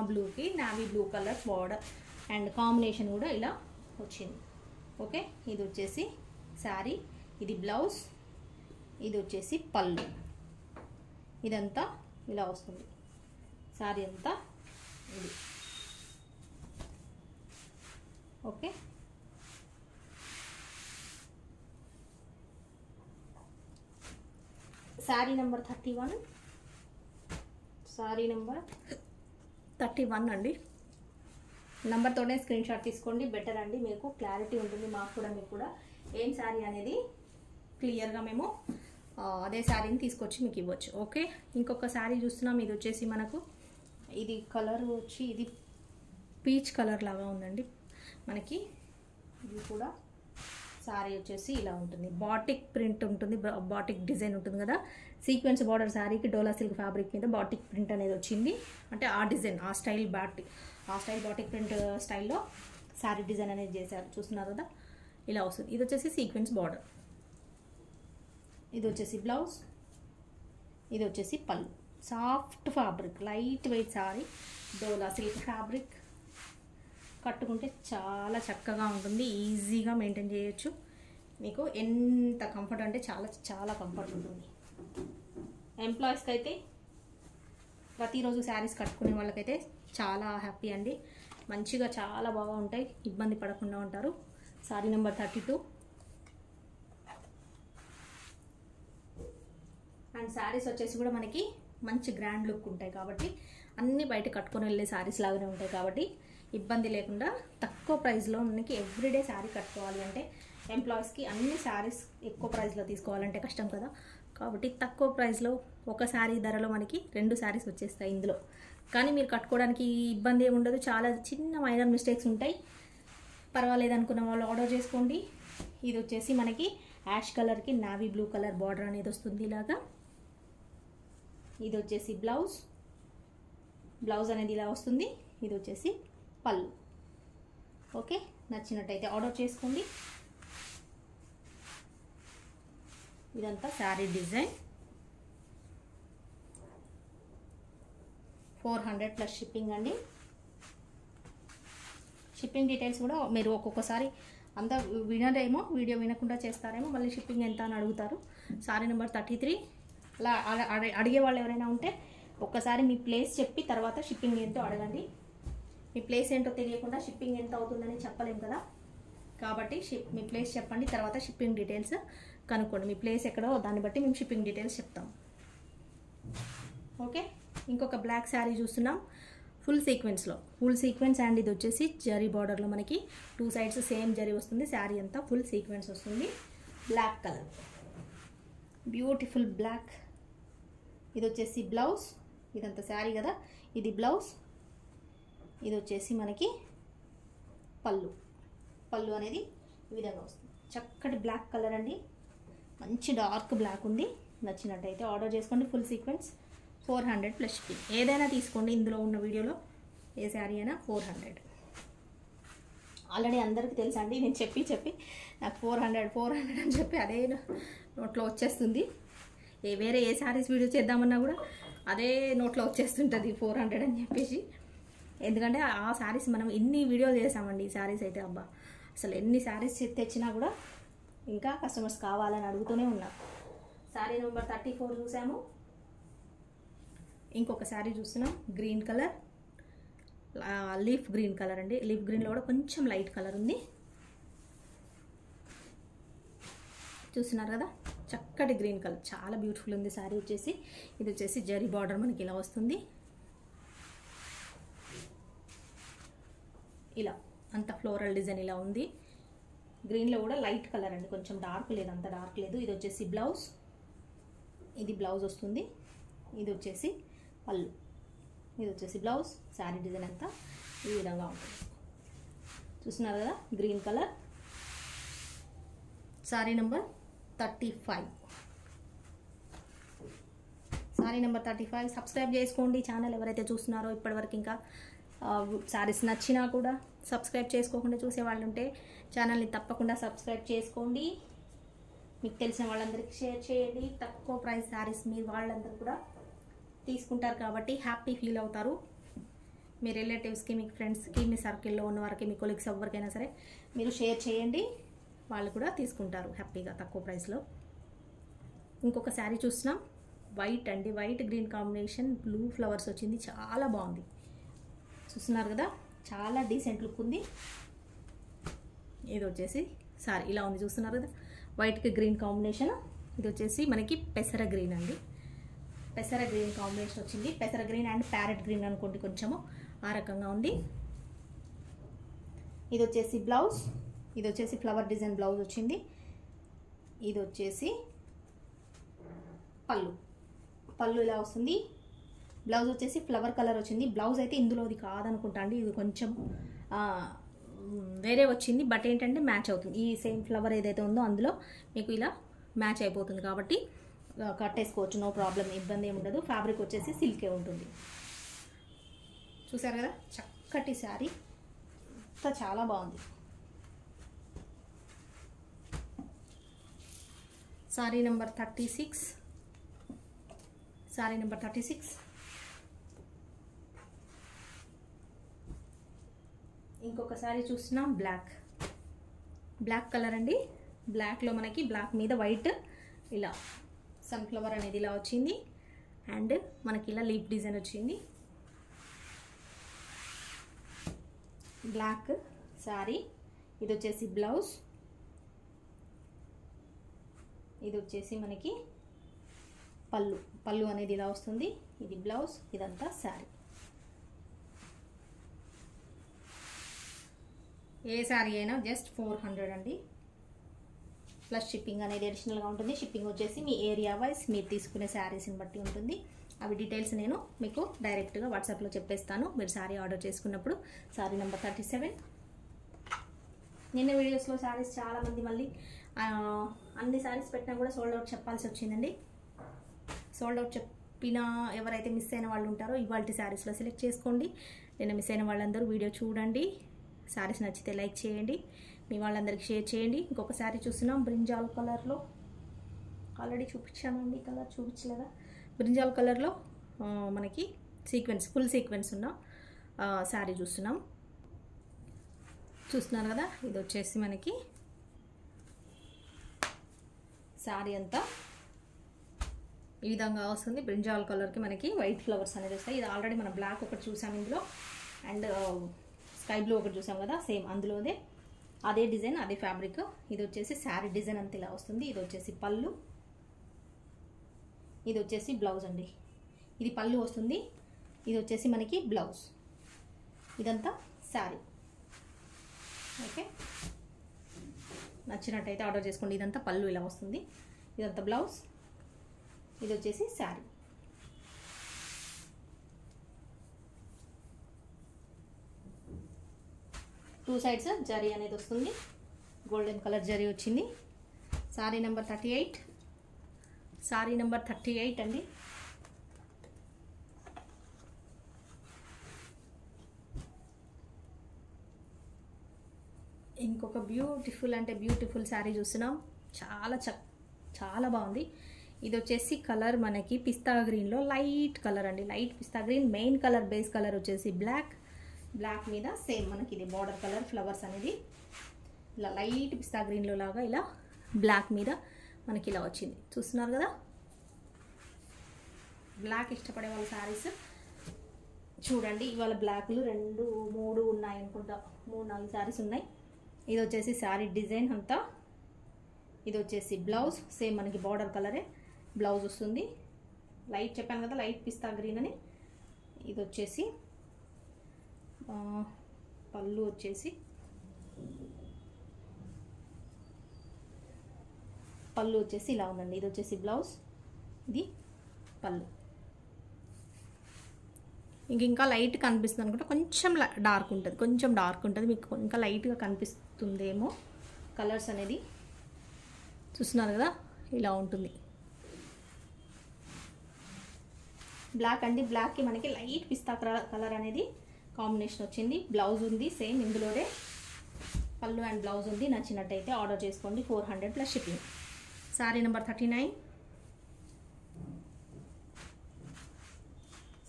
బ్లూకి navy blue colour border and combination కూడా ఇలా వచ్చింది. ఓకే, ఇది వచ్చేసి శారీ, ఇది బ్లౌజ్, ఇది వచ్చేసి పళ్ళు. ఇదంతా ఇలా వస్తుంది శారీ అంతా. ఇది okay. Sari number 31. Sari number 31 అండి. నెంబర్తోనే స్క్రీన్ షాట్ తీసుకోండి, బెటర్ అండి. మీకు క్లారిటీ ఉంటుంది, మాకు కూడా మీకు కూడా ఏం శారీ అనేది క్లియర్గా మేము అదే శారీని తీసుకొచ్చి మీకు ఇవ్వచ్చు. ఓకే, ఇంకొక శారీ చూస్తున్నాం. ఇది వచ్చేసి మనకు ఇది కలర్ వచ్చి ఇది పీచ్ కలర్ లాగా ఉందండి మనకి. ఇది కూడా శారీ వచ్చేసి ఇలా ఉంటుంది. బాటిక్ ప్రింట్ ఉంటుంది, బాటిక్ డిజైన్ ఉంటుంది కదా. సీక్వెన్స్ బార్డర్ శారీకి డోలా సిల్క్ ఫ్యాబ్రిక్ మీద బాటిక్ ప్రింట్ అనేది వచ్చింది. అంటే ఆ డిజైన్, ఆ స్టైల్ బాటిక్ ప్రింట్ స్టైల్లో శారీ డిజైన్ అనేది చేశారు. చూస్తున్నారు కదా, ఇలా వస్తుంది. ఇది వచ్చేసి సీక్వెన్స్ బార్డర్, ఇది వచ్చేసి బ్లౌజ్, ఇది వచ్చేసి పళ్ళు. Soft fabric, light weight saree, Dola silk fabric. కట్టుకుంటే చాలా చక్కగా ఉంటుంది, ఈజీగా మెయింటైన్ చేయొచ్చు. మీకు ఎంత కంఫర్ట్ అంటే చాలా చాలా కంఫర్ట్ ఉంటుంది. ఎంప్లాయీస్కి అయితే, ప్రతిరోజు శారీస్ కట్టుకునే వాళ్ళకైతే చాలా హ్యాపీ అండి. మంచిగా చాలా బాగా ఉంటాయి, ఇబ్బంది పడకుండా ఉంటారు. శారీ నెంబర్ 32. అండ్ శారీస్ వచ్చేసి కూడా మనకి మంచి గ్రాండ్ లుక్ ఉంటాయి కాబట్టి, అన్నీ బయట కట్టుకొని వెళ్ళే శారీస్ లాగానే ఉంటాయి కాబట్టి ఇబ్బంది లేకుండా తక్కువ ప్రైస్లో మనకి ఎవ్రీడే శారీ కట్టుకోవాలి అంటే, ఎంప్లాయీస్కి అన్ని శారీస్ ఎక్కువ ప్రైస్లో తీసుకోవాలంటే కష్టం కదా. కాబట్టి తక్కువ ప్రైస్లో ఒక శారీ ధరలో మనకి 2 శారీస్ వచ్చేస్తాయి ఇందులో. కానీ మీరు కట్టుకోవడానికి ఇబ్బంది ఏమి ఉండదు, చాలా చిన్న మైనర్ మిస్టేక్స్ ఉంటాయి. పర్వాలేదు అనుకున్న వాళ్ళు ఆర్డర్ చేసుకోండి. ఇది వచ్చేసి మనకి యాష్ కలర్కి నావీ బ్లూ కలర్ బార్డర్ అనేది వస్తుంది ఇలాగా. ఇది వచ్చేసి బ్లౌజ్ అనేది ఇలా వస్తుంది. ఇది వచ్చేసి పళ్ళు. ఓకే, నచ్చినట్టయితే ఆర్డర్ చేసుకోండి. ఇదంతా శారీ డిజైన్. 400+ షిప్పింగ్ అండి. షిప్పింగ్ డీటెయిల్స్ కూడా మీరు ఒక్కొక్కసారి అంతా వినరేమో, వీడియో వినకుండా చేస్తారేమో, మళ్ళీ షిప్పింగ్ ఎంత అని అడుగుతారు. శారీ నెంబర్ 33. అలా అడిగే వాళ్ళు ఎవరైనా ఉంటే ఒక్కసారి మీ ప్లేస్ చెప్పి తర్వాత షిప్పింగ్ ఎంతో అడగండి. మీ ప్లేస్ ఏంటో తెలియకుండా షిప్పింగ్ ఎంత అవుతుందని చెప్పలేము కదా. కాబట్టి మీ ప్లేస్ చెప్పండి, తర్వాత షిప్పింగ్ డీటెయిల్స్ కనుక్కోండి. మీ ప్లేస్ ఎక్కడో దాన్ని బట్టి మేము షిప్పింగ్ డీటెయిల్స్ చెప్తాం. ఓకే, ఇంకొక బ్లాక్ శారీ చూస్తున్నాం. ఫుల్ సీక్వెన్స్ అండ్ ఇది వచ్చేసి జరీ బార్డర్లో మనకి 2 సైడ్స్ సేమ్ జరీ వస్తుంది. శారీ అంతా ఫుల్ సీక్వెన్స్ వస్తుంది. Black colour, beautiful black. ఇది వచ్చేసి బ్లౌజ్, ఇదంతా శారీ కదా, ఇది బ్లౌజ్. ఇది వచ్చేసి మనకి పళ్ళు అనేది ఈ విధంగా వస్తుంది. చక్కటి బ్లాక్ కలర్ అండి, మంచి డార్క్ బ్లాక్ ఉంది. నచ్చినట్టయితే ఆర్డర్ చేసుకోండి. Full sequence 400 plus shipping. ఏదైనా తీసుకోండి, ఇందులో ఉన్న వీడియోలో ఏ శారీ అయినా 400. ఆల్రెడీ అందరికీ తెలుసా అండి, నేను చెప్పి నాకు 400 అని చెప్పి అదే నోట్లో వచ్చేస్తుంది. వేరే ఏ శారీస్ వీడియో చేద్దామన్నా కూడా అదే నోట్లో వచ్చేస్తుంటుంది 400 అని చెప్పేసి. ఎందుకంటే ఆ శారీస్ మనం ఎన్ని వీడియోలు చేసామండి. ఈ శారీస్ అయితే అబ్బా అసలు ఎన్ని శారీస్ తెచ్చినా కూడా ఇంకా కస్టమర్స్ కావాలని అడుగుతూనే ఉన్నారు. శారీ నెంబర్ 34 చూసాము. ఇంకొక శారీ చూస్తున్నాం, green colour, leaf green colour అండి. లీఫ్ గ్రీన్లో కూడా కొంచెం లైట్ కలర్ ఉంది. చూస్తున్నారు కదా, చక్కటి గ్రీన్ కలర్, చాలా బ్యూటిఫుల్ ఉంది శారీ వచ్చేసి. ఇది వచ్చేసి జరీ బార్డర్ మనకి ఇలా వస్తుంది. ఇలా అంత ఫ్లోరల్ డిజైన్ ఇలా ఉంది. గ్రీన్లో కూడా లైట్ కలర్ అండి, కొంచెం డార్క్ లేదు, అంత డార్క్ లేదు. ఇది వచ్చేసి బ్లౌజ్, ఇది బ్లౌజ్ వస్తుంది. ఇది వచ్చేసి పళ్ళు, ఇది వచ్చేసి బ్లౌజ్. శారీ డిజైన్ అంతా ఈ విధంగా ఉంటుంది. చూస్తున్నారు కదా, green colour. Sari number 35. Sari number 35. Subscribe చేసుకోండి ఛానల్ ఎవరైతే చూస్తున్నారో ఇప్పటివరకు. ఇంకా శారీస్ నచ్చినా కూడా సబ్స్క్రైబ్ చేసుకోకుండా చూసే వాళ్ళు ఉంటే ఛానల్ని తప్పకుండా సబ్స్క్రైబ్ చేసుకోండి. మీకు తెలిసిన వాళ్ళందరికీ షేర్ చేయండి. తక్కువ ప్రైస్ శారీస్ మీరు వాళ్ళందరూ కూడా తీసుకుంటారు కాబట్టి హ్యాపీ ఫీల్ అవుతారు. మీ రిలేటివ్స్కి, మీ ఫ్రెండ్స్కి, మీ సర్కిల్లో ఉన్న వారికి, మీ కొలీగ్స్ ఎవరికైనా సరే మీరు షేర్ చేయండి, వాళ్ళు కూడా తీసుకుంటారు హ్యాపీగా తక్కువ ప్రైస్లో. ఇంకొక శారీ చూస్తున్నాం, వైట్ అండి, white green combination, blue flowers వచ్చింది, చాలా బాగుంది. చూస్తున్నారు కదా, చాలా డీసెంట్ లుక్ ఉంది. ఇది వచ్చేసి సారీ ఇలా ఉంది, చూస్తున్నారు కదా, వైట్కి గ్రీన్ కాంబినేషన్. ఇది వచ్చేసి మనకి పెసర గ్రీన్ అండి, పెసర గ్రీన్ కాంబినేషన్ వచ్చింది. పెసర గ్రీన్ అండ్ ప్యారెట్ గ్రీన్ అనుకోండి, కొంచెము ఆ రకంగా ఉంది. ఇది వచ్చేసి బ్లౌజ్, ఇది వచ్చేసి ఫ్లవర్ డిజైన్ బ్లౌజ్ వచ్చింది. ఇది వచ్చేసి పళ్ళు, పళ్ళు ఇలా వస్తుంది. బ్లౌజ్ వచ్చేసి ఫ్లవర్ కలర్ వచ్చింది. బ్లౌజ్ అయితే ఇందులోది కాదనుకుంటా అండి, ఇది కొంచెం వేరే వచ్చింది. బట్ ఏంటంటే మ్యాచ్ అవుతుంది, ఈ సేమ్ ఫ్లవర్ ఏదైతే ఉందో అందులో మీకు ఇలా మ్యాచ్ అయిపోతుంది కాబట్టి కట్టేసుకోవచ్చు, నో ప్రాబ్లం, ఇబ్బంది ఏమి ఉండదు. ఫ్యాబ్రిక్ వచ్చేసి సిల్కే ఉంటుంది. చూసారు కదా, చక్కటి శారీ, అంతా చాలా బాగుంది. శారీ నెంబర్ 36. శారీ నెంబర్ 36. ఇంకొక శారీ చూస్తున్నాం, బ్లాక్ కలర్ అండి. బ్లాక్లో మనకి బ్లాక్ మీద వైట్ ఇలా సన్ఫ్లవర్ అనేది ఇలా వచ్చింది. అండ్ మనకి ఇలా లీఫ్ డిజైన్ వచ్చింది. బ్లాక్ శారీ. ఇది వచ్చేసి బ్లౌజ్, ఇది వచ్చేసి మనకి పళ్ళు అనేది ఇలా వస్తుంది. ఇది బ్లౌజ్, ఇదంతా శారీ. ఏ శారీ అయినా జస్ట్ 400 అండి, ప్లస్ షిప్పింగ్ అనేది అడిషనల్గా ఉంటుంది. షిప్పింగ్ వచ్చేసి మీ ఏరియా వైజ్ మీరు తీసుకునే శారీస్ని బట్టి ఉంటుంది. అవి డీటెయిల్స్ నేను మీకు డైరెక్ట్గా వాట్సాప్లో చెప్పేస్తాను మీరు శారీ ఆర్డర్ చేసుకున్నప్పుడు. శారీ నెంబర్ 37. నిన్న వీడియోస్లో శారీస్ చాలామంది మళ్ళీ అన్ని శారీస్ పెట్టినా కూడా సోల్డ్ అవుట్ చెప్పాల్సి వచ్చిందండి. సోల్డ్ అవుట్ చెప్పినా ఎవరైతే మిస్ అయిన వాళ్ళు ఉంటారో ఇవాళ శారీస్లో సెలెక్ట్ చేసుకోండి. నిన్న మిస్ అయిన వాళ్ళందరూ వీడియో చూడండి, శారీస్ నచ్చితే లైక్ చేయండి, మీ వాళ్ళందరికీ షేర్ చేయండి. ఇంకొక శారీ చూస్తున్నాం, బ్రింజాల్ కలర్లో. ఆల్రెడీ చూపించానండి, కలర్ చూపించలేదా? బ్రింజాల్ కలర్లో మనకి సీక్వెన్స్, ఫుల్ సీక్వెన్స్ ఉన్న శారీ చూస్తున్నాం. చూస్తున్నారు కదా, ఇది వచ్చేసి మనకి శారీ అంతా ఈ విధంగా వస్తుంది. బ్రింజాల్ కలర్కి మనకి వైట్ ఫ్లవర్స్ అనేది వస్తాయి. ఇది ఆల్రెడీ మనం బ్లాక్ ఒకటి చూసాం ఇందులో, అండ్ స్కై బ్లూ ఒకటి చూసాం కదా, సేమ్ అందులోదే అదే డిజైన్, అదే ఫ్యాబ్రిక్. ఇది వచ్చేసి శారీ డిజైన్ అంతా ఇలా వస్తుంది. ఇది వచ్చేసి పళ్ళు, ఇది వచ్చేసి బ్లౌజ్ అండి. ఇది పళ్ళు వస్తుంది, ఇది వచ్చేసి మనకి బ్లౌజ్, ఇదంతా శారీ. ఓకే, నచ్చినట్టయితే ఆర్డర్ చేసుకోండి. ఇదంతా పళ్ళు ఇలా వస్తుంది, ఇదంతా బ్లౌజ్, ఇది వచ్చేసి శారీ. టూ సైడ్స్ జరీ అనేది వస్తుంది, గోల్డెన్ కలర్ జరీ వచ్చింది. సారీ నెంబర్ 38, సారీ నెంబర్ 38 అండి. ఇంకొక బ్యూటిఫుల్ అంటే బ్యూటిఫుల్ శారీ చూస్తున్నాం. చాలా బాగుంది. ఇది వచ్చేసి కలర్ మనకి పిస్తా గ్రీన్లో లైట్ కలర్ అండి, light pista green. Main colour base colour వచ్చేసి బ్లాక్ మీద సేమ్ మనకి ఇది బార్డర్ కలర్ ఫ్లవర్స్ అనేది ఇలా లైట్ పిస్తా గ్రీన్లో లాగా ఇలా బ్లాక్ మీద మనకి ఇలా వచ్చింది. చూస్తున్నారు కదా, బ్లాక్ ఇష్టపడే వాళ్ళ శారీస్ చూడండి. ఇవాళ బ్లాక్లు 2, 3 ఉన్నాయి అనుకుంటా, 3, 4 శారీస్ ఉన్నాయి. ఇది వచ్చేసి శారీ డిజైన్ అంతా. ఇది వచ్చేసి బ్లౌజ్ సేమ్ మనకి బార్డర్ కలరే బ్లౌజ్ వస్తుంది. లైట్ చెప్పాను కదా, లైట్ పిస్తా గ్రీన్ అని. ఇది వచ్చేసి పళ్ళు వచ్చేసి ఇలా ఉందండి. ఇది వచ్చేసి బ్లౌజ్, ఇది పళ్ళు. ఇంకా లైట్ కనిపిస్తుంది అనుకుంటే కొంచెం డార్క్ ఉంటుంది, మీకు ఇంకా లైట్గా కనిపిస్తుందేమో కలర్స్ అనేది. చూస్తున్నారు కదా, ఇలా ఉంటుంది. బ్లాక్ అండి, బ్లాక్కి మనకి లైట్ పిస్తా కలర్ అనేది కాంబినేషన్ వచ్చింది. బ్లౌజ్ ఉంది సేమ్ ఇందులోనే, పళ్ళు అండ్ బ్లౌజ్ ఉంది. నచ్చినట్టయితే ఆర్డర్ చేసుకోండి. 400 plus shipping. Sorry number 39,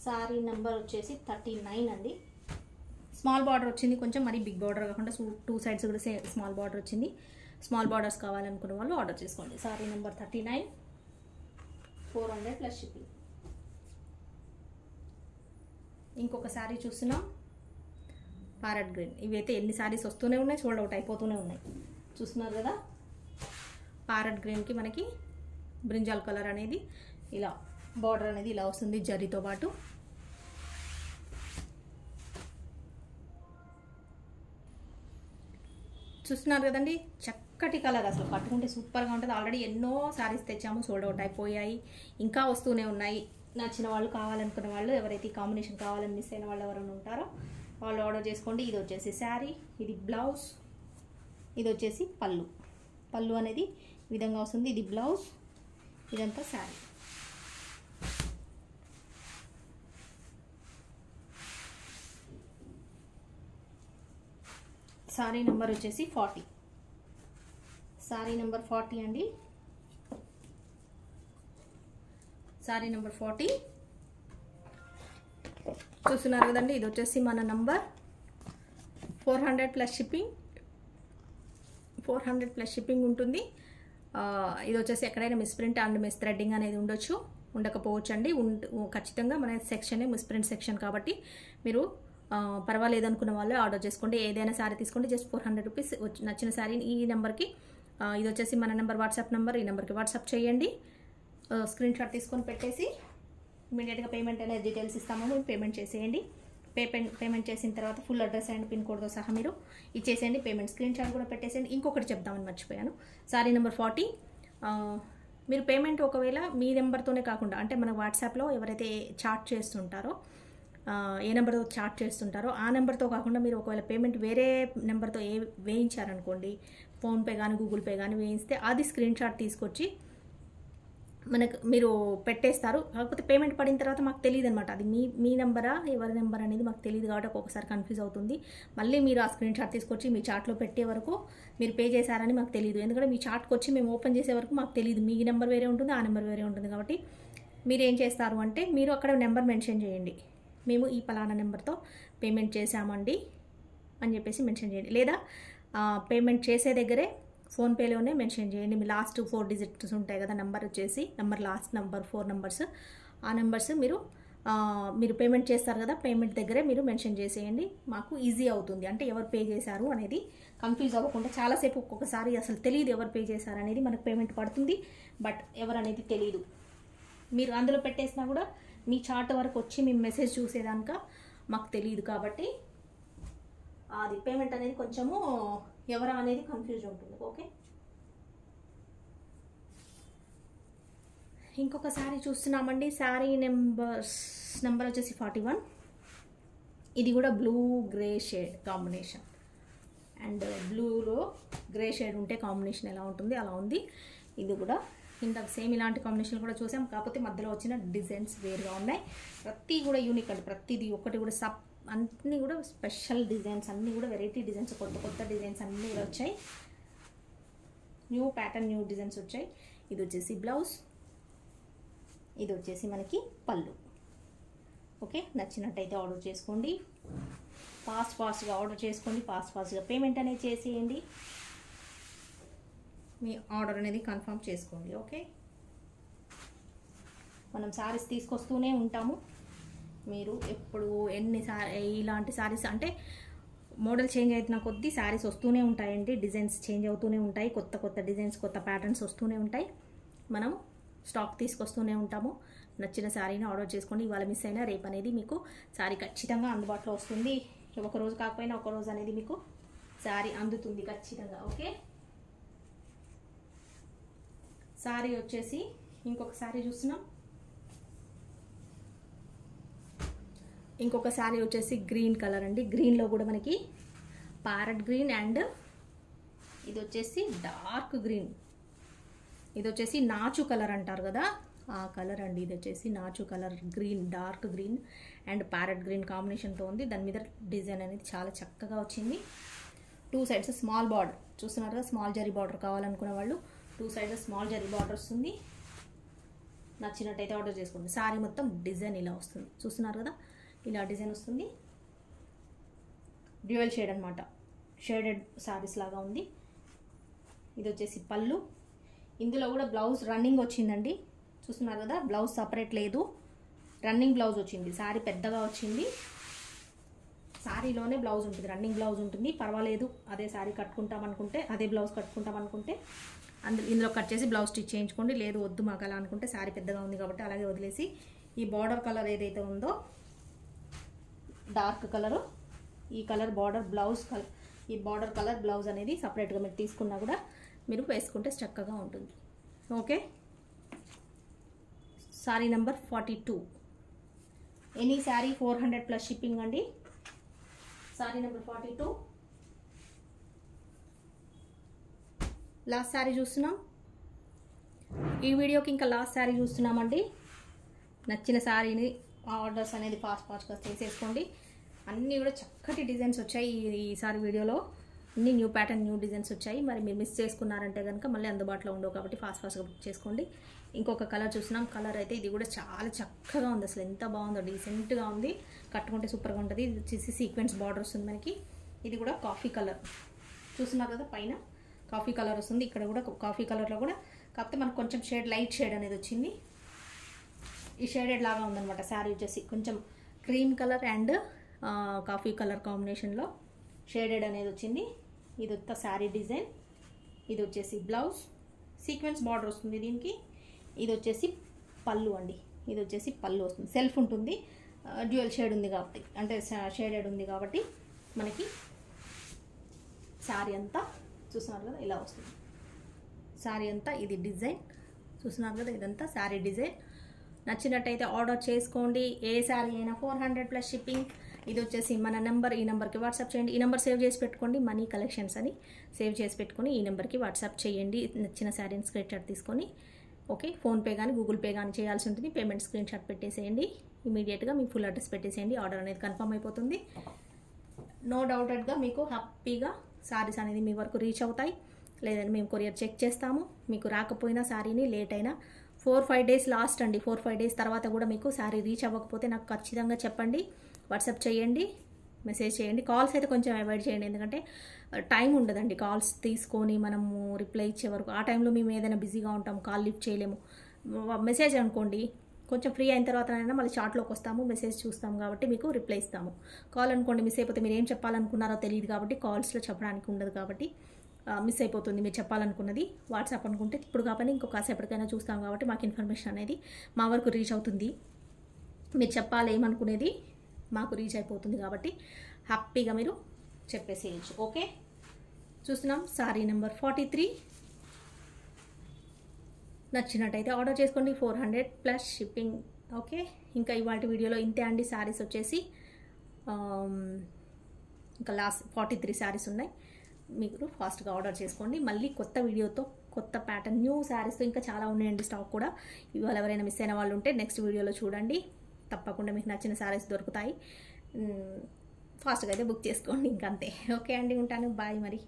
sorry number వచ్చేసి 39 అండి. స్మాల్ బార్డర్ వచ్చింది కొంచెం, మరి బిగ్ బార్డర్ కాకుండా 2 సైడ్స్ కూడా స్మాల్ బార్డర్ వచ్చింది. స్మాల్ బార్డర్స్ కావాలనుకున్న వాళ్ళు ఆర్డర్ చేసుకోండి. Sorry number 39, 400 plus shipping. ఇంకొక శారీ చూస్తున్నాం, ప్యారెట్ గ్రీన్. ఇవైతే ఎన్ని శారీస్ వస్తూనే ఉన్నాయి, సోల్డ్ అవుట్ అయిపోతూనే ఉన్నాయి. చూస్తున్నారు కదా, ప్యారెట్ గ్రీన్కి మనకి బ్రింజాల్ కలర్ అనేది ఇలా బార్డర్ అనేది ఇలా వస్తుంది జరీతో పాటు. చూస్తున్నారు కదండి, చక్కటి కలర్, అసలు కట్టుకుంటే సూపర్గా ఉంటుంది. ఆల్రెడీ ఎన్నో శారీస్ తెచ్చాము, సోల్డ్ అవుట్ అయిపోయాయి, ఇంకా వస్తూనే ఉన్నాయి. నచ్చిన వాళ్ళు, కావాలనుకున్న వాళ్ళు, ఎవరైతే కాంబినేషన్ కావాలని మిస్ అయిన వాళ్ళు ఎవరైనా ఉంటారో వాళ్ళు ఆర్డర్ చేసుకోండి. ఇది వచ్చేసి శారీ, ఇది బ్లౌజ్, ఇది వచ్చేసి పళ్ళు అనేది ఈ విధంగా వస్తుంది. ఇది బ్లౌజ్, ఇదంతా శారీ. సారీ నెంబర్ వచ్చేసి 40, సారీ నెంబర్ 40 అండి. సారీ నెంబర్ 40 చూస్తున్నారు కదండి. ఇది వచ్చేసి మన number 400 plus shipping, 400 plus shipping ఉంటుంది. ఇది వచ్చేసి ఎక్కడైనా మిస్ప్రింట్ అండ్ మిస్ థ్రెడ్డింగ్ అనేది ఉండకపోవచ్చు అండి. ఖచ్చితంగా మన సెక్షనే మిస్ప్రింట్ సెక్షన్ కాబట్టి మీరు పర్వాలేదు అనుకున్న వాళ్ళే ఆర్డర్ చేసుకోండి. ఏదైనా శారీ తీసుకోండి, జస్ట్ 400 రూపీస్. నచ్చిన శారీని ఈ నెంబర్కి, ఇది వచ్చేసి మన నెంబర్ వాట్సాప్ నెంబర్, ఈ నెంబర్కి వాట్సాప్ చేయండి. స్క్రీన్ షాట్ తీసుకొని పెట్టేసి ఇమీడియట్గా పేమెంట్ అనేది డీటెయిల్స్ ఇస్తాము, పేమెంట్ చేసేయండి. పేమెంట్ చేసిన తర్వాత ఫుల్ అడ్రస్ అండ్ పిన్ కోడ్తో సహా మీరు ఇచ్చేసేయండి. పేమెంట్ స్క్రీన్ షాట్ కూడా పెట్టేసేయండి. ఇంకొకటి చెప్దామని మర్చిపోయాను, సారీ నెంబర్ 40 మీరు పేమెంట్ ఒకవేళ మీ నెంబర్తోనే కాకుండా, అంటే మన వాట్సాప్లో ఎవరైతే చాట్ చేస్తుంటారో, ఏ నెంబర్తో చాట్ చేస్తుంటారో ఆ నెంబర్తో కాకుండా మీరు ఒకవేళ పేమెంట్ వేరే నెంబర్తో వేయించారనుకోండి, ఫోన్పే కానీ గూగుల్ పే కానీ వేయిస్తే అది స్క్రీన్ షాట్ తీసుకొచ్చి మనకు మీరు పెట్టేస్తారు. కాకపోతే పేమెంట్ పడిన తర్వాత మాకు తెలియదు అనమాట, అది మీ నెంబరా ఎవరి నెంబర్ అనేది మాకు తెలియదు. కాబట్టి ఒక్కొక్కసారి కన్ఫ్యూజ్ అవుతుంది. మళ్ళీ మీరు ఆ స్క్రీన్ షాట్ తీసుకొచ్చి మీ చాట్లో పెట్టే వరకు మీరు పే చేశారని మాకు తెలియదు. ఎందుకంటే మీ చాట్కి వచ్చి మేము ఓపెన్ చేసే వరకు మాకు తెలియదు, మీ నెంబర్ వేరే ఉంటుంది, ఆ నెంబర్ వేరే ఉంటుంది. కాబట్టి మీరు ఏం చేస్తారు అంటే, మీరు అక్కడ నెంబర్ మెన్షన్ చేయండి, మేము ఈ పలానా నెంబర్తో పేమెంట్ చేశామండి అని చెప్పేసి మెన్షన్ చేయండి. లేదా పేమెంట్ చేసే దగ్గరే ఫోన్పేలోనే మెన్షన్ చేయండి. మీ లాస్ట్ 4 డిజిట్స్ ఉంటాయి కదా, లాస్ట్ నెంబర్ 4 నెంబర్స్, ఆ నెంబర్స్ మీరు పేమెంట్ చేస్తారు కదా, పేమెంట్ దగ్గరే మీరు మెన్షన్ చేసేయండి. మాకు ఈజీ అవుతుంది, అంటే ఎవరు పే చేశారు అనేది కన్ఫ్యూజ్ అవ్వకుండా. చాలాసేపు ఒక్కొక్కసారి అసలు తెలియదు ఎవరు పే చేశారు అనేది, మనకు పేమెంట్ పడుతుంది బట్ ఎవరు అనేది తెలియదు. మీరు అందులో పెట్టేసినా కూడా మీ చాట్ వరకు వచ్చి మేము మెసేజ్ చూసేదాక మాకు తెలియదు. కాబట్టి అది పేమెంట్ అనేది కొంచెము ఎవరా అనేది కన్ఫ్యూజ్ ఉంటుంది. ఓకే, ఇంకొక శారీ చూస్తున్నామండి. శారీ నెంబర్ వచ్చేసి 41. ఇది కూడా blue grey shade combination. And బ్లూలో గ్రే షేడ్ ఉంటే కాంబినేషన్ ఎలా ఉంటుంది అలా ఉంది. ఇది కూడా ఇందాక సేమ్ ఇలాంటి కాంబినేషన్ కూడా చూసాం, కాకపోతే మధ్యలో వచ్చిన డిజైన్స్ వేరుగా ఉన్నాయి. ప్రతి కూడా యూనిక్ అండి, ప్రతిదీ ఒకటి కూడా అన్నీ కూడా స్పెషల్ డిజైన్స్, అన్నీ కూడా వెరైటీ డిజైన్స్, కొత్త కొత్త డిజైన్స్ అన్నీ కూడా వచ్చాయి. న్యూ ప్యాటర్న్, న్యూ డిజైన్స్ వచ్చాయి. ఇది వచ్చేసి బ్లౌజ్, ఇది వచ్చేసి మనకి పళ్ళు. ఓకే, నచ్చినట్టయితే ఆర్డర్ చేసుకోండి. ఫాస్ట్గా ఆర్డర్ చేసుకోండి, ఫాస్ట్గా పేమెంట్ అనేది చేసేయండి. మీ ఆర్డర్ అనేది కన్ఫర్మ్ చేసుకోండి. ఓకే, మనం శారీస్ తీసుకొస్తూనే ఉంటాము. మీరు ఎప్పుడు ఇలాంటి శారీస్ అంటే మోడల్ చేంజ్ అవుతున్న కొద్దీ శారీస్ వస్తూనే ఉంటాయండి, డిజైన్స్ చేంజ్ అవుతూనే ఉంటాయి, కొత్త కొత్త డిజైన్స్, కొత్త ప్యాటర్న్స్ వస్తూనే ఉంటాయి. మనం స్టాక్ తీసుకొస్తూనే ఉంటాము. నచ్చిన శారీని ఆర్డర్ చేసుకోండి. ఇవాళ మిస్ అయినా రేపు అనేది మీకు శారీ ఖచ్చితంగా అందుబాటులో వస్తుంది. ఒకరోజు కాకపోయినా ఒకరోజు అనేది మీకు శారీ అందుతుంది ఖచ్చితంగా. ఓకే, శారీ వచ్చేసి ఇంకొక శారీ చూస్తున్నాం. ఇంకొక శారీ వచ్చేసి గ్రీన్ కలర్ అండి. గ్రీన్లో కూడా మనకి ప్యారెట్ గ్రీన్ అండ్ ఇది వచ్చేసి డార్క్ గ్రీన్, ఇది వచ్చేసి నాచు కలర్ అంటారు కదా ఆ కలర్ అండి. ఇది వచ్చేసి నాచు colour green, dark green and parrot green కాంబినేషన్తో ఉంది. దాని మీద డిజైన్ అనేది చాలా చక్కగా వచ్చింది. 2 సైడ్స్ స్మాల్ బార్డర్ చూస్తున్నారు కదా, స్మాల్ జరీ బార్డర్ కావాలనుకునే వాళ్ళు 2 సైడ్స్ స్మాల్ జరీ బార్డర్ వస్తుంది. నచ్చినట్టయితే ఆర్డర్ చేసుకోండి. శారీ మొత్తం డిజైన్ ఇలా వస్తుంది, చూస్తున్నారు కదా, ఇలా డిజైన్ వస్తుంది. డ్యూయల్ షేడ్ అనమాట, షేడెడ్ శారీస్ లాగా ఉంది. ఇది వచ్చేసి పళ్ళు. ఇందులో కూడా బ్లౌజ్ రన్నింగ్ వచ్చిందండి, చూస్తున్నారు కదా, బ్లౌజ్ సపరేట్ లేదు, రన్నింగ్ బ్లౌజ్ వచ్చింది. శారీ పెద్దగా వచ్చింది, శారీలోనే బ్లౌజ్ ఉంటుంది, రన్నింగ్ బ్లౌజ్ ఉంటుంది. పర్వాలేదు, అదే శారీ కట్టుకుంటాం అనుకుంటే, అదే బ్లౌజ్ కట్టుకుంటాం అనుకుంటే ఇందులో కట్ చేసి బ్లౌజ్ స్టిచ్ చేయించుకోండి. లేదు వద్దు మాకు అలా అనుకుంటే, శారీ పెద్దగా ఉంది కాబట్టి అలాగే వదిలేసి ఈ బార్డర్ కలర్ ఏదైతే ఉందో డార్క్ కలరు, ఈ కలర్ బార్డర్ బ్లౌజ్ కలర్, ఈ బార్డర్ కలర్ బ్లౌజ్ అనేది సపరేట్గా మీరు తీసుకున్నా కూడా మీరు వేసుకుంటే చక్కగా ఉంటుంది. Okay, sari number 42. Any sari 400+ shipping అండి. శారీ నెంబర్ 42. లాస్ట్ శారీ చూస్తున్నాం. ఈ వీడియోకి ఇంకా లాస్ట్ శారీ చూస్తున్నామండి. నచ్చిన శారీని ఆర్డర్స్ అనేది ఫాస్ట్గా చేసేసుకోండి. అన్నీ కూడా చక్కటి డిజైన్స్ వచ్చాయి ఈసారి వీడియోలో, అన్ని న్యూ ప్యాటర్న్, న్యూ డిజైన్స్ వచ్చాయి. మరి మీరు మిస్ చేసుకున్నారంటే కనుక మళ్ళీ అందుబాటులో ఉండవు కాబట్టి ఫాస్ట్గా బుక్ చేసుకోండి. ఇంకొక కలర్ చూస్తున్నాం. కలర్ అయితే ఇది కూడా చాలా చక్కగా ఉంది, అసలు ఎంత బాగుందో, డీసెంట్గా ఉంది, కట్టుకుంటే సూపర్గా ఉంటుంది. ఇది వచ్చేసి సీక్వెన్స్ బార్డర్ వస్తుంది మనకి. ఇది కూడా కాఫీ కలర్ చూస్తున్నారు కదా, పైన కాఫీ కలర్ వస్తుంది, ఇక్కడ కూడా కాఫీ కలర్లో కూడా, కాకపోతే మనకు కొంచెం షేడ్ లైట్ షేడ్ అనేది వచ్చింది. ఈ షేడెడ్ లాగా ఉందన్నమాట. శారీ వచ్చేసి కొంచెం cream colour and coffee colour కాంబినేషన్లో షేడెడ్ అనేది వచ్చింది. ఇది వచ్చి శారీ డిజైన్. ఇది వచ్చేసి బ్లౌజ్, సీక్వెన్స్ బార్డర్ వస్తుంది దీనికి. ఇది వచ్చేసి పళ్ళు అండి, ఇది వచ్చేసి పళ్ళు వస్తుంది, సెల్ఫ్ ఉంటుంది, డ్యూయల్ షేడ్ ఉంది కాబట్టి, అంటే షేడెడ్ ఉంది కాబట్టి మనకి శారీ అంతా చూస్తున్నారు కదా ఇలా వస్తుంది. శారీ అంతా ఇది డిజైన్ చూస్తున్నారు కదా, ఇదంతా శారీ డిజైన్. నచ్చినట్టయితే ఆర్డర్ చేసుకోండి. ఏ శారీ అయినా 400+ షిప్పింగ్. ఇది వచ్చేసి మన నెంబర్, ఈ నెంబర్కి వాట్సాప్ చేయండి. ఈ నెంబర్ సేవ్ చేసి పెట్టుకోండి, మనీ కలెక్షన్స్ అని సేవ్ చేసి పెట్టుకొని ఈ నెంబర్కి వాట్సాప్ చేయండి. నచ్చిన శారీని స్క్రీన్ షాట్ తీసుకొని, ఓకే, ఫోన్పే కానీ గూగుల్ పే కానీ చేయాల్సి ఉంటుంది. పేమెంట్ స్క్రీన్ షాట్ పెట్టేసేయండి, ఇమీడియట్గా మీ ఫుల్ అడ్రస్ పెట్టేసేయండి. ఆర్డర్ అనేది కన్ఫర్మ్ అయిపోతుంది. నో డౌటెడ్గా మీకు హ్యాపీగా శారీస్ అనేది మీ వరకు రీచ్ అవుతాయి. లేదంటే మేము కొరియర్ చెక్ చేస్తాము. మీకు రాకపోయినా శారీని లేట్ అయినా 4-5 డేస్ లాస్ట్ అండి, 4-5 డేస్ తర్వాత కూడా మీకు శారీ రీచ్ అవ్వకపోతే నాకు ఖచ్చితంగా చెప్పండి, వాట్సాప్ చేయండి, మెసేజ్ చేయండి. కాల్స్ అయితే కొంచెం అవాయిడ్ చేయండి, ఎందుకంటే టైం ఉండదండి కాల్స్ తీసుకొని మనము రిప్లై ఇచ్చే వరకు. ఆ టైంలో మేము ఏదైనా బిజీగా ఉంటాము, కాల్ లిఫ్ట్ చేయలేము. మెసేజ్ అనుకోండి, కొంచెం ఫ్రీ అయిన తర్వాతనైనా మళ్ళీ చాట్లోకి వస్తాము, మెసేజ్ చూస్తాము కాబట్టి మీకు రిప్లై ఇస్తాము. కాల్ అనుకోండి మిస్ అయిపోతే మీరు ఏం చెప్పాలనుకున్నారో తెలియదు కాబట్టి కాల్స్లో చెప్పడానికి ఉండదు కాబట్టి మిస్ అయిపోతుంది మీరు చెప్పాలనుకున్నది. వాట్సాప్ అనుకుంటే ఇప్పుడు కాబట్టి ఇంకో కాసేపటికైనా చూస్తాం కాబట్టి మాకు ఇన్ఫర్మేషన్ అనేది మా వరకు రీచ్ అవుతుంది. మీరు చెప్పాలి ఏమనుకునేది మాకు రీచ్ అయిపోతుంది కాబట్టి హ్యాపీగా మీరు చెప్పేసేయచ్చు. ఓకే, చూస్తున్నాం శారీ నెంబర్ 43. నచ్చినట్టయితే ఆర్డర్ చేసుకోండి, 400+ షిప్పింగ్. ఓకే, ఇంకా ఇవాళ వీడియోలో ఇంతే అండి. శారీస్ వచ్చేసి ఇంకా లాస్ట్ 43 శారీస్ ఉన్నాయి. మీరు ఫాస్ట్గా ఆర్డర్ చేసుకోండి. మళ్ళీ కొత్త వీడియోతో, కొత్త ప్యాటర్న్, న్యూ శారీస్తో ఇంకా చాలా ఉన్నాయండి స్టాక్ కూడా. ఇవాళ ఎవరైనా మిస్ అయిన వాళ్ళు ఉంటే నెక్స్ట్ వీడియోలో చూడండి, తప్పకుండా మీకు నచ్చిన శారీస్ దొరుకుతాయి. ఫాస్ట్గా అయితే బుక్ చేసుకోండి, ఇంకంతే. ఓకే అండి, ఉంటాను, బాయ్ మరి.